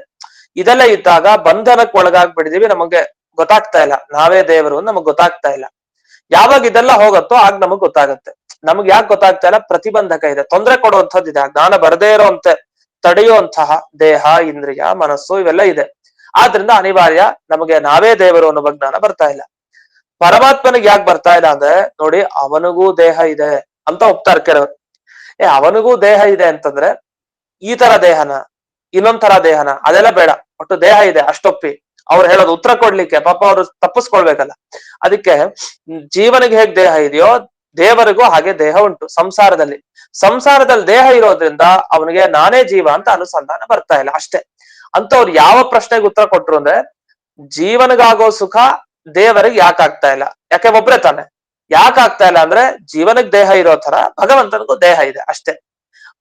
ಇದೆಲ್ಲ ಇದ್ದಾಗ ಬಂಧನಕ್ಕೆ ಒಳಗಾಗ್ಬಿಟ್ಟಿದೀವಿ, ನಮಗೆ ಗೊತ್ತಾಗ್ತಾ ಇಲ್ಲ ನಾವೇ ದೇವರು, ನಮಗ್ ಗೊತ್ತಾಗ್ತಾ ಇಲ್ಲ. ಯಾವಾಗ ಇದೆಲ್ಲ ಹೋಗತ್ತೋ ಆಗ ನಮಗ್ ಗೊತ್ತಾಗತ್ತೆ. ನಮ್ಗೆ ಯಾಕೆ ಗೊತ್ತಾಗ್ತಾ ಇಲ್ಲ? ಪ್ರತಿಬಂಧಕ ಇದೆ, ತೊಂದರೆ ಕೊಡುವಂಥದ್ದು ಇದೆ, ಜ್ಞಾನ ಬರದೇ ಇರೋಂತೆ ತಡೆಯುವಂತಹ ದೇಹ, ಇಂದ್ರಿಯ ಮನಸ್ಸು ಇವೆಲ್ಲ ಇದೆ. ಆದ್ರಿಂದ ಅನಿವಾರ್ಯ ನಮಗೆ ನಾವೇ ದೇವರು ಅನ್ನುವ ಜ್ಞಾನ ಬರ್ತಾ ಇಲ್ಲ. ಪರಮಾತ್ಮನಿಗೆ ಯಾಕೆ ಬರ್ತಾ ಇಲ್ಲ ಅಂದ್ರೆ, ನೋಡಿ ಅವನಿಗೂ ದೇಹ ಇದೆ ಅಂತ ಒಪ್ತಾರೆ ಕೆಲವರು. ಅವನಿಗೂ ದೇಹ ಇದೆ ಅಂತಂದ್ರೆ ಈ ತರ ದೇಹನ, ಇನ್ನೊಂದ್ ತರ ದೇಹನ, ಅದೆಲ್ಲ ಬೇಡ, ಒಟ್ಟು ದೇಹ ಇದೆ ಅಷ್ಟೊಪ್ಪಿ ಅವ್ರು ಹೇಳೋದು ಉತ್ತರ ಕೊಡ್ಲಿಕ್ಕೆ ಪಾಪ ಅವರು ತಪ್ಪಿಸ್ಕೊಳ್ಬೇಕಲ್ಲ. ಅದಕ್ಕೆ ಜೀವನಿಗೆ ಹೇಗ್ ದೇಹ ಇದೆಯೋ ದೇವರಿಗೂ ಹಾಗೆ ದೇಹ ಉಂಟು ಸಂಸಾರದಲ್ಲಿ. ಸಂಸಾರದಲ್ಲಿ ದೇಹ ಇರೋದ್ರಿಂದ ಅವನಿಗೆ ನಾನೇ ಜೀವ ಅಂತ ಅನುಸಂಧಾನ ಬರ್ತಾ ಇಲ್ಲ ಅಷ್ಟೇ. ಅಂತ ಅವ್ರು ಯಾವ ಪ್ರಶ್ನೆಗೆ ಉತ್ತರ ಕೊಟ್ರು ಅಂದ್ರೆ, ಜೀವನಿಗಾಗೋ ಸುಖ ದೇವರಿಗೆ ಯಾಕೆ ಆಗ್ತಾ ಇಲ್ಲ? ಯಾಕೆ ಒಬ್ರೆ ತಾನೆ. ಯಾಕೆ ಆಗ್ತಾ ಇಲ್ಲ ಅಂದ್ರೆ, ಜೀವನಕ್ಕೆ ದೇಹ ಇರೋ ತರ ಭಗವಂತನಿಗೂ ದೇಹ ಇದೆ ಅಷ್ಟೇ.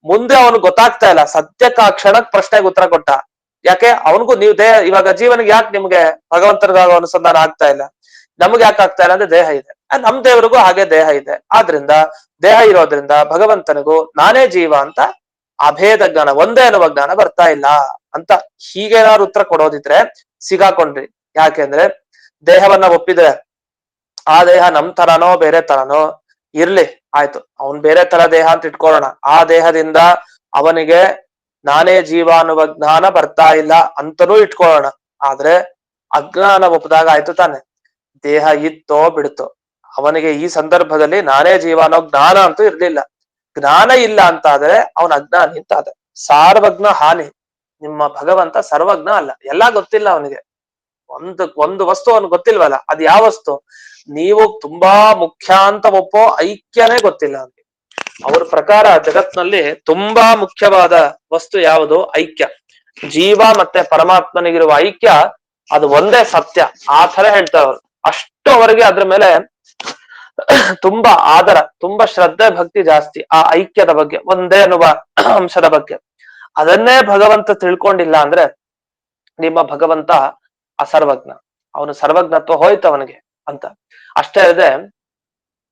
ಮುಂದೆ ಅವನು ಗೊತ್ತಾಗ್ತಾ ಇಲ್ಲ. ಸದ್ಯಕ್ಕೆ ಆ ಕ್ಷಣಕ್ ಪ್ರಶ್ನೆಗೆ ಉತ್ತರ ಕೊಟ್ಟ. ಯಾಕೆ? ಅವನಿಗೂ ನೀವು ದೇಹ, ಇವಾಗ ಜೀವನಿಗೆ ಯಾಕೆ ನಿಮ್ಗೆ ಭಗವಂತನಿಗಾಗೋ ಅನುಸಂಧಾನ ಆಗ್ತಾ ಇಲ್ಲ? ನಮ್ಗೆ ಯಾಕೆ ಆಗ್ತಾ ಇಲ್ಲ ಅಂದ್ರೆ ದೇಹ ಇದೆ, ನಮ್ ದೇವರಿಗೂ ಹಾಗೆ ದೇಹ ಇದೆ. ಆದ್ರಿಂದ ದೇಹ ಇರೋದ್ರಿಂದ ಭಗವಂತನಿಗೂ ನಾನೇ ಜೀವ ಅಂತ ಅಭೇದ ಜ್ಞಾನ, ಒಂದೇ ಅನ್ನುವ ಜ್ಞಾನ ಬರ್ತಾ ಇಲ್ಲ ಅಂತ. ಹೀಗೇನಾದ್ರು ಉತ್ತರ ಕೊಡೋದಿದ್ರೆ ಸಿಗಾಕೊಂಡ್ರಿ. ಯಾಕೆಂದ್ರೆ ದೇಹವನ್ನ ಒಪ್ಪಿದ್ರೆ ಆ ದೇಹ ನಮ್ ತರನೋ ಬೇರೆ ತರನೋ ಇರ್ಲಿ, ಆಯ್ತು, ಅವನ್ ಬೇರೆ ತರ ದೇಹ ಅಂತ ಇಟ್ಕೊಳ್ಳೋಣ. ಆ ದೇಹದಿಂದ ಅವನಿಗೆ ನಾನೇ ಜೀವ ಅನ್ನುವ ಜ್ಞಾನ ಬರ್ತಾ ಇಲ್ಲ ಅಂತನೂ ಇಟ್ಕೊಳ್ಳೋಣ. ಆದ್ರೆ ಅಜ್ಞಾನ ಒಪ್ಪಿದಾಗ ಆಯ್ತು ತಾನೆ. ದೇಹ ಇತ್ತೋ ಬಿಡ್ತೋ, ಅವನಿಗೆ ಈ ಸಂದರ್ಭದಲ್ಲಿ ನಾನೇ ಜೀವ ಅನ್ನೋ ಜ್ಞಾನ ಅಂತೂ ಇರ್ಲಿಲ್ಲ. ಜ್ಞಾನ ಇಲ್ಲ ಅಂತ ಆದ್ರೆ ಅವನ ಅಜ್ಞಾನಿ ಅಂತ ಆದ್ರೆ. ಸಾರ್ವಜ್ಞ ಹಾನಿ, ನಿಮ್ಮ ಭಗವಂತ ಸರ್ವಜ್ಞ ಅಲ್ಲ, ಎಲ್ಲಾ ಗೊತ್ತಿಲ್ಲ ಅವನಿಗೆ. ಒಂದು ವಸ್ತು ಅವನ್ ಗೊತ್ತಿಲ್ವಲ್ಲ, ಅದ್ ಯಾವ ವಸ್ತು? ನೀವು ತುಂಬಾ ಮುಖ್ಯ ಅಂತ ಒಪ್ಪೋ ಐಕ್ಯನೇ ಗೊತ್ತಿಲ್ಲ ಅವ್ನಿಗೆ. ಅವ್ರ ಪ್ರಕಾರ ಜಗತ್ನಲ್ಲಿ ತುಂಬಾ ಮುಖ್ಯವಾದ ವಸ್ತು ಯಾವುದು? ಐಕ್ಯ. ಜೀವ ಮತ್ತೆ ಪರಮಾತ್ಮನಿಗಿರುವ ಐಕ್ಯ, ಅದು ಒಂದೇ ಸತ್ಯ. ಆ ತರ ಹೇಳ್ತಾರೆ ಅವರು. ಅಷ್ಟು ಅವರಿಗೆ ಅದ್ರ ಮೇಲೆ ತುಂಬಾ ಆದರ, ತುಂಬಾ ಶ್ರದ್ಧೆ ಭಕ್ತಿ ಜಾಸ್ತಿ ಆ ಐಕ್ಯದ ಬಗ್ಗೆ, ಒಂದೇ ಅನ್ನುವ ಅಂಶದ ಬಗ್ಗೆ. ಅದನ್ನೇ ಭಗವಂತ ತಿಳ್ಕೊಂಡಿಲ್ಲ ಅಂದ್ರೆ ನಿಮ್ಮ ಭಗವಂತ ಅಸರ್ವಜ್ಞ, ಅವನು ಸರ್ವಜ್ಞತ್ವ ಹೋಯ್ತು ಅವನಿಗೆ ಅಂತ. ಅಷ್ಟೇ ಅಲ್ಲದೆ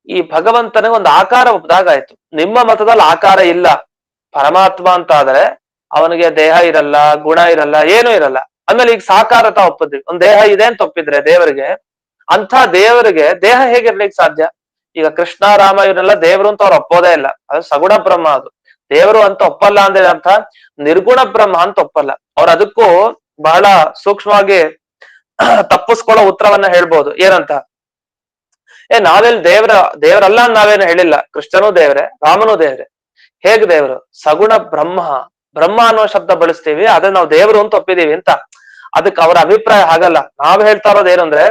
ಈ ಭಗವಂತನಿಗೆ ಒಂದು ಆಕಾರ ಒಪ್ಪಿದಾಗ ಆಯ್ತು. ನಿಮ್ಮ ಮತದಲ್ಲಿ ಆಕಾರ ಇಲ್ಲ ಪರಮಾತ್ಮ ಅಂತ ಆದ್ರೆ ಅವನಿಗೆ ದೇಹ ಇರಲ್ಲ, ಗುಣ ಇರಲ್ಲ, ಏನೂ ಇರಲ್ಲ. ಆಮೇಲೆ ಈಗ ಸಾಕಾರತ ಒಪ್ಪಿದ್ವಿ, ಒಂದ್ ದೇಹ ಇದೆ ಅಂತ ಒಪ್ಪಿದ್ರೆ ದೇವರಿಗೆ, ಅಂತ ದೇವರಿಗೆ ದೇಹ ಹೇಗಿರ್ಲಿಕ್ಕೆ ಸಾಧ್ಯ? ಈಗ ಕೃಷ್ಣ ರಾಮ ಇವರೆಲ್ಲ ದೇವರು ಅಂತ ಅವ್ರು ಒಪ್ಪೋದೇ ಇಲ್ಲ. ಅದು ಸಗುಣ ಬ್ರಹ್ಮ, ಅದು ದೇವರು ಅಂತ ಒಪ್ಪಲ್ಲ ಅಂದ್ರೆ ಅರ್ಥ ನಿರ್ಗುಣ ಬ್ರಹ್ಮ ಅಂತ ಒಪ್ಪಲ್ಲ ಅವ್ರು. ಅದಕ್ಕೂ ಬಹಳ ಸೂಕ್ಷ್ಮವಾಗಿ ತಪ್ಪಿಸ್ಕೊಳ್ಳೋ ಉತ್ತರವನ್ನ ಹೇಳ್ಬೋದು. ಏನಂತ? ನಾವೆಲ್ಲಿ ದೇವರಲ್ಲ ಅಂತ ನಾವೇನು ಹೇಳಿಲ್ಲ. ಕೃಷ್ಣನೂ ದೇವ್ರೆ, ರಾಮನೂ ದೇವ್ರೆ. ಹೇಗ್ ದೇವರು? ಸಗುಣ ಬ್ರಹ್ಮ. ಬ್ರಹ್ಮ ಅನ್ನೋ ಶಬ್ದ ಬಳಸ್ತೀವಿ, ಅದೇ ನಾವು ದೇವರು ಅಂತ ಒಪ್ಪಿದೀವಿ ಅಂತ. ಅದಕ್ಕೆ ಅವರ ಅಭಿಪ್ರಾಯ ಹಾಗಲ್ಲ. ನಾವ್ ಹೇಳ್ತಾ ಇರೋದು ಏನು ಅಂದ್ರೆ,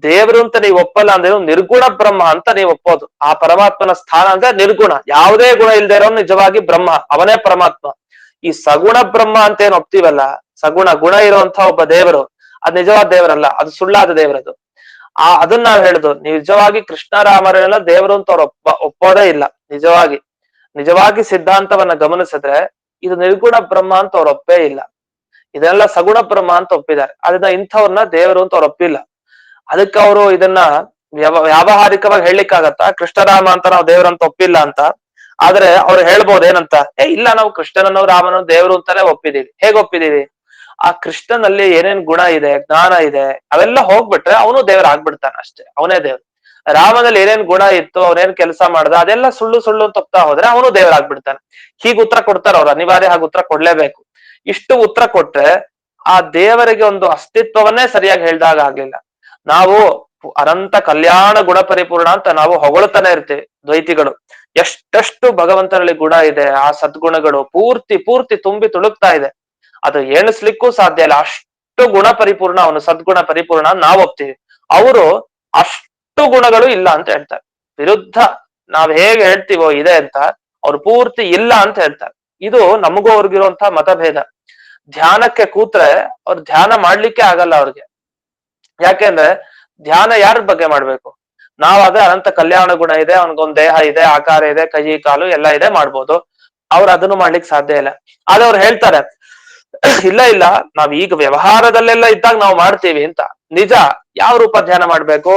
ದೇವರು ಅಂತ ನೀವು ಒಪ್ಪಲ್ಲ ಅಂದ್ರೆ ನಿರ್ಗುಣ ಬ್ರಹ್ಮ ಅಂತ ನೀವು ಒಪ್ಪೋದು. ಆ ಪರಮಾತ್ಮನ ಸ್ಥಾನ ಅಂದ್ರೆ ನಿರ್ಗುಣ, ಯಾವುದೇ ಗುಣ ಇಲ್ದೇ ಇರೋ ನಿಜವಾಗಿ ಬ್ರಹ್ಮ, ಅವನೇ ಪರಮಾತ್ಮ. ಈ ಸಗುಣ ಬ್ರಹ್ಮ ಅಂತ ಏನ್ ಒಪ್ತೀವಲ್ಲ, ಸಗುಣ ಗುಣ ಇರುವಂತ ಒಬ್ಬ ದೇವರು, ಅದ್ ನಿಜವಾದ ದೇವರಲ್ಲ, ಅದು ಸುಳ್ಳಾದ ದೇವರದು. ಅದನ್ನ ನಾವ್ ಹೇಳುದು, ನಿಜವಾಗಿ ಕೃಷ್ಣ ರಾಮರೆಲ್ಲ ದೇವರು ಅಂತ ಅವ್ರು ಒಪ್ಪೋದೇ ಇಲ್ಲ. ನಿಜವಾಗಿ ಸಿದ್ಧಾಂತವನ್ನ ಗಮನಿಸಿದ್ರೆ ಇದು ನಿರ್ಗುಣ ಬ್ರಹ್ಮ ಅಂತ ಅವ್ರು ಒಪ್ಪೇ ಇಲ್ಲ. ಇದೆಲ್ಲ ಸಗುಣ ಬ್ರಹ್ಮ ಅಂತ ಒಪ್ಪಿದ್ದಾರೆ. ಅದನ್ನ ಇಂಥವ್ರನ್ನ ದೇವರು ಅಂತ ಅವ್ರು ಒಪ್ಪಿಲ್ಲ. ಅದಕ್ಕೆ ಅವರು ಇದನ್ನ ವ್ಯಾವಹಾರಿಕವಾಗಿ ಹೇಳಲಿಕ್ಕಾಗತ್ತಾ? ಕೃಷ್ಣರಾಮ ಅಂತ ನಾವು ದೇವ್ರಂತ ಒಪ್ಪಿಲ್ಲ ಅಂತ. ಆದ್ರೆ ಅವ್ರು ಹೇಳ್ಬೋದು ಏನಂತ, ಇಲ್ಲ ನಾವು ಕೃಷ್ಣನನ್ನು ರಾಮನ ದೇವರು ಅಂತಾನೆ ಒಪ್ಪಿದೀವಿ. ಹೇಗ್ ಒಪ್ಪಿದೀವಿ? ಆ ಕೃಷ್ಣನಲ್ಲಿ ಏನೇನ್ ಗುಣ ಇದೆ, ಜ್ಞಾನ ಇದೆ, ಅವೆಲ್ಲ ಹೋಗ್ಬಿಟ್ರೆ ಅವನು ದೇವ್ರ ಆಗ್ಬಿಡ್ತಾನೆ ಅಷ್ಟೇ, ಅವನೇ ದೇವ್ರು. ರಾಮನಲ್ಲಿ ಏನೇನ್ ಗುಣ ಇತ್ತು, ಅವ್ರೇನ್ ಕೆಲಸ ಮಾಡ್ದ, ಅದೆಲ್ಲ ಸುಳ್ಳು ಅಂತ ಒಪ್ತಾ ಹೋದ್ರೆ ಅವನು ದೇವ್ರ ಆಗ್ಬಿಡ್ತಾನೆ. ಹೀಗ್ ಉತ್ತರ ಕೊಡ್ತಾರ ಅವ್ರು, ಅನಿವಾರ್ಯ ಹಾಗೆ ಉತ್ತರ ಕೊಡ್ಲೇಬೇಕು. ಇಷ್ಟು ಉತ್ತರ ಕೊಟ್ರೆ ಆ ದೇವರಿಗೆ ಒಂದು ಅಸ್ತಿತ್ವವನ್ನೇ ಸರಿಯಾಗಿ ಹೇಳ್ದಾಗ ಆಗ್ಲಿಲ್ಲ. ನಾವು ಅನಂತ ಕಲ್ಯಾಣ ಗುಣ ಪರಿಪೂರ್ಣ ಅಂತ ನಾವು ಹೊಗಳ್ತಾನೆ ಇರ್ತೀವಿ ದ್ವೈತಿಗಳು. ಎಷ್ಟೆಷ್ಟು ಭಗವಂತನಲ್ಲಿ ಗುಣ ಇದೆ, ಆ ಸದ್ಗುಣಗಳು ಪೂರ್ತಿ ತುಂಬಿ ತುಳುಕ್ತಾ ಇದೆ. ಅದು ಎಣಿಸ್ಲಿಕ್ಕೂ ಸಾಧ್ಯ ಇಲ್ಲ. ಅಷ್ಟು ಗುಣ ಪರಿಪೂರ್ಣ ಅವನು, ಸದ್ಗುಣ ಪರಿಪೂರ್ಣ ನಾವು ಒಪ್ತೀವಿ. ಅವರು ಅಷ್ಟು ಗುಣಗಳು ಇಲ್ಲ ಅಂತ ಹೇಳ್ತಾರೆ. ವಿರುದ್ಧ ನಾವ್ ಹೇಗೆ ಹೇಳ್ತೀವೋ ಇದೆ ಅಂತ, ಅವ್ರು ಪೂರ್ತಿ ಇಲ್ಲ ಅಂತ ಹೇಳ್ತಾರೆ. ಇದು ನಮಗೂ ಅವ್ರಿಗಿರುವಂತಹ ಮತಭೇದ. ಧ್ಯಾನಕ್ಕೆ ಕೂತ್ರೆ ಅವ್ರು ಧ್ಯಾನ ಮಾಡ್ಲಿಕ್ಕೆ ಆಗಲ್ಲ ಅವ್ರಿಗೆ. ಯಾಕೆಂದ್ರೆ ಧ್ಯಾನ ಯಾರ ಬಗ್ಗೆ ಮಾಡ್ಬೇಕು? ನಾವಾದ್ರೆ ಅನಂತ ಕಲ್ಯಾಣ ಗುಣ ಇದೆ, ಅವನಿಗೊಂದ್ ದೇಹ ಇದೆ, ಆಕಾರ ಇದೆ, ಕೈ ಕಾಲು ಎಲ್ಲ ಇದೆ, ಮಾಡ್ಬೋದು. ಅವ್ರು ಅದನ್ನು ಮಾಡ್ಲಿಕ್ಕೆ ಸಾಧ್ಯ ಇಲ್ಲ. ಆದ್ರೆ ಅವ್ರು ಹೇಳ್ತಾರೆ ಇಲ್ಲ ನಾವ್ ಈಗ ವ್ಯವಹಾರದಲ್ಲೆಲ್ಲ ಇದ್ದಾಗ ನಾವು ಮಾಡ್ತೀವಿ ಅಂತ. ನಿಜ, ಯಾವ ರೂಪ ಧ್ಯಾನ ಮಾಡ್ಬೇಕು?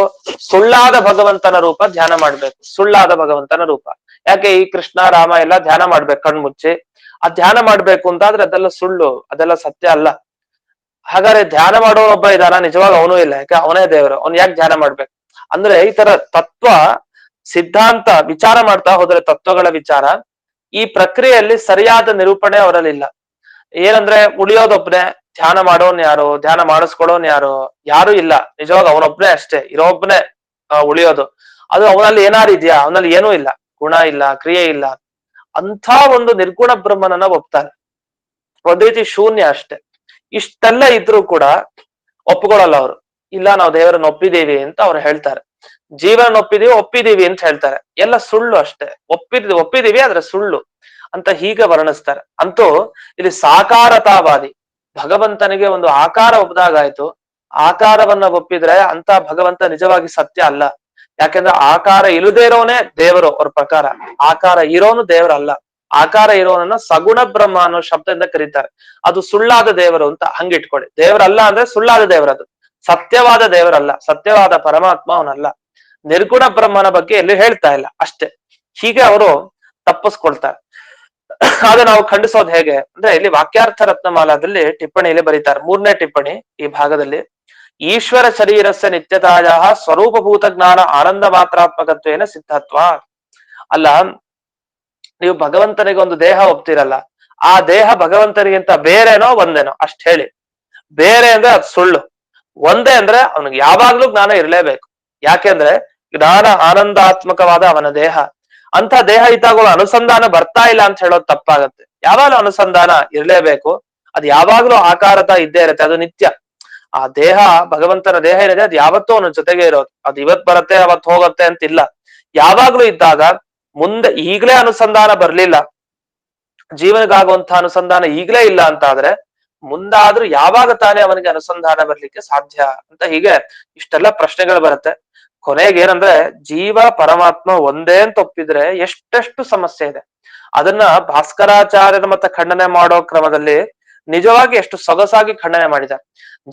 ಸುಳ್ಳಾದ ಭಗವಂತನ ರೂಪ ಧ್ಯಾನ ಮಾಡ್ಬೇಕು. ಸುಳ್ಳಾದ ಭಗವಂತನ ರೂಪ. ಯಾಕೆ ಈ ಕೃಷ್ಣ ರಾಮ ಎಲ್ಲ ಧ್ಯಾನ ಮಾಡ್ಬೇಕು ಕಣ್ಮುಚ್ಚಿ? ಆ ಧ್ಯಾನ ಮಾಡ್ಬೇಕು ಅಂತಾದ್ರೆ ಅದೆಲ್ಲ ಸುಳ್ಳು, ಅದೆಲ್ಲ ಸತ್ಯ ಅಲ್ಲ. ಹಾಗಾದ್ರೆ ಧ್ಯಾನ ಮಾಡೋನೊಬ್ಬ ಇದಾನ? ನಿಜವಾಗ ಅವನು ಇಲ್ಲ. ಯಾಕೆ? ಅವನೇ ದೇವರು. ಅವ್ನ್ ಯಾಕೆ ಧ್ಯಾನ ಮಾಡ್ಬೇಕು? ಅಂದ್ರೆ ಈ ತರ ತತ್ವ ಸಿದ್ಧಾಂತ ವಿಚಾರ ಮಾಡ್ತಾ ಹೋದ್ರೆ, ತತ್ವಗಳ ವಿಚಾರ, ಈ ಪ್ರಕ್ರಿಯೆಯಲ್ಲಿ ಸರಿಯಾದ ನಿರೂಪಣೆ ಅವರಲ್ಲಿ ಇಲ್ಲ. ಏನಂದ್ರೆ ಉಳಿಯೋದೊಬ್ನೇ, ಧ್ಯಾನ ಮಾಡೋನ್ ಯಾರು, ಧ್ಯಾನ ಮಾಡಿಸ್ಕೊಡೋನ್ ಯಾರು ಇಲ್ಲ. ನಿಜವಾಗ ಅವನೊಬ್ನೇ ಅಷ್ಟೇ ಇರೋಬ್ನೇ ಉಳಿಯೋದು. ಅದು ಅವನಲ್ಲಿ ಏನಾರು ಇದೆಯಾ? ಅವನಲ್ಲಿ ಏನೂ ಇಲ್ಲ, ಗುಣ ಇಲ್ಲ, ಕ್ರಿಯೆ ಇಲ್ಲ. ಅಂಥ ಒಂದು ನಿರ್ಗುಣ ಬ್ರಹ್ಮನನ್ನ ಒಪ್ತಾನೆ. ಒಂದ್ ರೀತಿ ಶೂನ್ಯ ಅಷ್ಟೇ. ಇಷ್ಟೆಲ್ಲ ಇದ್ರೂ ಕೂಡ ಒಪ್ಕೊಳ್ಳಲ್ಲ ಅವರು. ಇಲ್ಲ ನಾವು ದೇವರನ್ನ ಒಪ್ಪಿದೀವಿ ಅಂತ ಅವ್ರು ಹೇಳ್ತಾರೆ. ಜೀವನ ಒಪ್ಪಿದೀವಿ ಅಂತ ಹೇಳ್ತಾರೆ. ಎಲ್ಲ ಸುಳ್ಳು ಅಷ್ಟೇ. ಒಪ್ಪಿದೀವಿ ಆದ್ರೆ ಸುಳ್ಳು ಅಂತ ಹೀಗೆ ವರ್ಣಿಸ್ತಾರೆ. ಅಂತೂ ಇಲ್ಲಿ ಸಾಕಾರತಾವಾದಿ, ಭಗವಂತನಿಗೆ ಒಂದು ಆಕಾರ ಒಪ್ಪಿದಾಗಾಯ್ತು. ಆಕಾರವನ್ನ ಒಪ್ಪಿದ್ರೆ ಅಂತ ಭಗವಂತ ನಿಜವಾಗಿ ಸತ್ಯ ಅಲ್ಲ. ಯಾಕೆಂದ್ರೆ ಆಕಾರ ಇಲ್ಲದೇ ಇರೋನೇ ದೇವರು ಅವ್ರ ಪ್ರಕಾರ. ಆಕಾರ ಇರೋನು ದೇವರಲ್ಲ. ಆಕಾರ ಇರೋನನ್ನ ಸಗುಣ ಬ್ರಹ್ಮ ಅನ್ನೋ ಶಬ್ದದಿಂದ ಕರೀತಾರೆ. ಅದು ಸುಳ್ಳಾದ ದೇವರು ಅಂತ ಹಂಗಿಟ್ಕೊಳ್ಳಿ. ದೇವರಲ್ಲ ಅಂದ್ರೆ ಸುಳ್ಳಾದ ದೇವರದು, ಸತ್ಯವಾದ ದೇವರಲ್ಲ. ಸತ್ಯವಾದ ಪರಮಾತ್ಮ ಅವನಲ್ಲ. ನಿರ್ಗುಣ ಬ್ರಹ್ಮನ ಬಗ್ಗೆ ಎಲ್ಲಿ ಹೇಳ್ತಾ ಇಲ್ಲ ಅಷ್ಟೇ. ಹೀಗೆ ಅವರು ತಪ್ಪಿಸ್ಕೊಳ್ತಾರೆ. ಆಗ ನಾವು ಖಂಡಿಸೋದು ಹೇಗೆ ಅಂದ್ರೆ, ಇಲ್ಲಿ ವಾಕ್ಯಾರ್ಥ ರತ್ನಮಾಲಾದಲ್ಲಿ ಟಿಪ್ಪಣಿಯಲ್ಲಿ ಬರೀತಾರೆ, 3ನೇ ಟಿಪ್ಪಣಿ ಈ ಭಾಗದಲ್ಲಿ. ಈಶ್ವರ ಶರೀರಸ್ಯ ನಿತ್ಯತಾಯ ಸ್ವರೂಪಭೂತ ಜ್ಞಾನ ಆನಂದ ಮಾತ್ರಾತ್ಮಕತ್ವೇನ ಸಿದ್ಧತ್ವ. ಅಲ್ಲ, ನೀವು ಭಗವಂತನಿಗೆ ಒಂದು ದೇಹ ಒಪ್ತಿರಲ್ಲ, ಆ ದೇಹ ಭಗವಂತನಿಗಿಂತ ಬೇರೆನೋ ಒಂದೇನೋ ಅಷ್ಟ್ ಹೇಳಿ. ಬೇರೆ ಅಂದ್ರೆ ಅದು ಸುಳ್ಳು. ಒಂದೇ ಅಂದ್ರೆ ಅವನಿಗೆ ಯಾವಾಗ್ಲೂ ಜ್ಞಾನ ಇರ್ಲೇಬೇಕು. ಯಾಕೆಂದ್ರೆ ಜ್ಞಾನ ಆನಂದಾತ್ಮಕವಾದ ಅವನ ದೇಹ. ಅಂತ ದೇಹ ಇದ್ದಾಗಲೂ ಅನುಸಂಧಾನ ಬರ್ತಾ ಇಲ್ಲ ಅಂತ ಹೇಳೋದು ತಪ್ಪಾಗತ್ತೆ. ಯಾವಾಗಲೂ ಅನುಸಂಧಾನ ಇರ್ಲೇಬೇಕು. ಅದು ಯಾವಾಗ್ಲೂ ಆಕಾರತ ಇದ್ದೇ ಇರುತ್ತೆ, ಅದು ನಿತ್ಯ. ಆ ದೇಹ, ಭಗವಂತನ ದೇಹ ಏನಿದೆ ಅದು ಯಾವತ್ತೂ ಅವನ ಜೊತೆಗೆ ಇರೋದು. ಅದು ಇವತ್ ಬರುತ್ತೆ ಅವತ್ ಹೋಗುತ್ತೆ ಅಂತಿಲ್ಲ, ಯಾವಾಗ್ಲೂ ಇದ್ದಾಗ. ಮುಂದೆ ಈಗ್ಲೇ ಅನುಸಂಧಾನ ಬರ್ಲಿಲ್ಲ, ಜೀವನಿಗಾಗುವಂತಹ ಅನುಸಂಧಾನ ಈಗ್ಲೇ ಇಲ್ಲ ಅಂತ ಆದ್ರೆ ಮುಂದಾದ್ರೂ ಯಾವಾಗ ತಾನೇ ಅವನಿಗೆ ಅನುಸಂಧಾನ ಬರ್ಲಿಕ್ಕೆ ಸಾಧ್ಯ ಅಂತ, ಹೀಗೆ ಇಷ್ಟೆಲ್ಲ ಪ್ರಶ್ನೆಗಳು ಬರುತ್ತೆ. ಕೊನೆಗೆ ಏನಂದ್ರೆ, ಜೀವ ಪರಮಾತ್ಮ ಒಂದೇ ಅಂತ ಒಪ್ಪಿದ್ರೆ ಎಷ್ಟೆಷ್ಟು ಸಮಸ್ಯೆ ಇದೆ. ಅದನ್ನ ಭಾಸ್ಕರಾಚಾರ್ಯರ ಮತ್ತೆ ಖಂಡನೆ ಮಾಡೋ ಕ್ರಮದಲ್ಲಿ ನಿಜವಾಗಿ ಎಷ್ಟು ಸೊಗಸಾಗಿ ಖಂಡನೆ ಮಾಡಿದ್ದಾರೆ.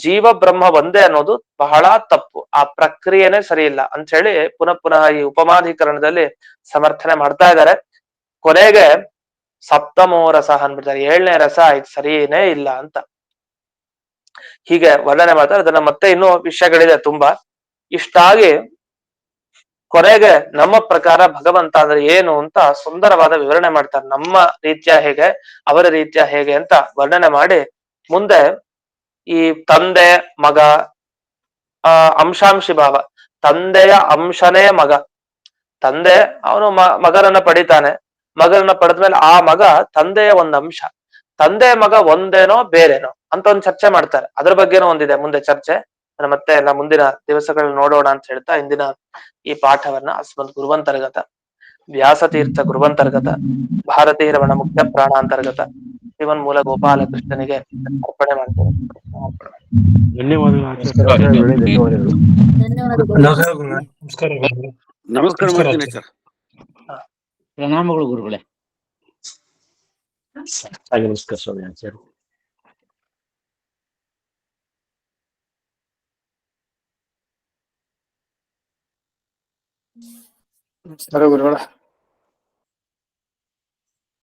ಜೀವ ಬ್ರಹ್ಮ ಒಂದೇ ಅನ್ನೋದು ಬಹಳ ತಪ್ಪು, ಆ ಪ್ರಕ್ರಿಯೆನೇ ಸರಿ ಇಲ್ಲ ಅಂತ ಹೇಳಿ ಪುನಃ ಪುನಃ ಈ ಉಪಮಾಧೀಕರಣದಲ್ಲಿ ಸಮರ್ಥನೆ ಮಾಡ್ತಾ ಇದ್ದಾರೆ. ಕೊನೆಗೆ ಸಪ್ತಮೋ ರಸ ಅಂದ್ಬಿಡ್ತಾರೆ, 7ನೇ ರಸ ಇದು ಸರಿಯೇ ಇಲ್ಲ ಅಂತ ಹೀಗೆ ವರ್ಣನೆ ಮಾಡ್ತಾರೆ. ಅದನ್ನ ಮತ್ತೆ ಇನ್ನೂ ವಿಷಯಗಳಿದೆ ತುಂಬಾ. ಇಷ್ಟಾಗಿ ಕೊನೆಗೆ ನಮ್ಮ ಪ್ರಕಾರ ಭಗವಂತ ಅಂದ್ರೆ ಏನು ಅಂತ ಸುಂದರವಾದ ವಿವರಣೆ ಮಾಡ್ತಾರೆ. ನಮ್ಮ ರೀತ್ಯ ಹೇಗೆ, ಅವರ ರೀತ್ಯ ಹೇಗೆ ಅಂತ ವರ್ಣನೆ ಮಾಡಿ ಮುಂದೆ ಈ ತಂದೆ ಮಗ, ಅಂಶಾಂಶಿ ಭಾವ, ತಂದೆಯ ಅಂಶನೇ ಮಗ. ತಂದೆ ಅವನು ಮಗನನ್ನ ಪಡಿತಾನೆ, ಮಗನನ್ನ ಪಡೆದ್ಮೇಲೆ ಆ ಮಗ ತಂದೆಯ ಒಂದು ಅಂಶ. ತಂದೆ ಮಗ ಒಂದೇನೋ ಬೇರೆನೋ ಅಂತ ಒಂದು ಚರ್ಚೆ ಮಾಡ್ತಾರೆ. ಅದ್ರ ಬಗ್ಗೆನೂ ಒಂದಿದೆ ಮುಂದೆ ಚರ್ಚೆ, ಮತ್ತೆ ಎಲ್ಲ ಮುಂದಿನ ದಿವಸಗಳಲ್ಲಿ ನೋಡೋಣ ಅಂತ ಹೇಳ್ತಾ ಇಂದಿನ ಈ ಪಾಠವನ್ನ ಅಸ್ಮದ್ ಗುರುವಂತರ್ಗತ ವ್ಯಾಸತೀರ್ಥ ಗುರುವಂತರ್ಗತ ಭಾರತೀಯ ರಮಣ ಮುಖ್ಯ ಪ್ರಾಣಾಂತರ್ಗತ ಶ್ರೀಮನ್ಮೂಲ ಗೋಪಾಲಕೃಷ್ಣನಿಗೆ ಅರ್ಪಣೆ ಮಾಡ್ತೇನೆ. ಧನ್ಯವಾದಗಳು ಆಚಾರ್ಯ. ಧನ್ಯವಾದಗಳು. ನಮಸ್ಕಾರ ಗುರುಗಳೇ. ನಮಸ್ಕಾರ ಗುರುಗಳೇ. ನಮಸ್ಕಾರ ಮಾಡ್ತೀನಿ ಆಚಾರ್ಯ. ಸರ್. ಪ್ರಣಾಮಗಳು ಗುರುಗಳೇ. ಹಾಗೆ ನಮಸ್ಕಾರ ಸ್ವಾಮಿ ಆಚಾರ್ಯ. ನಮಸ್ಕಾರ ಗುರುಗಳೇ.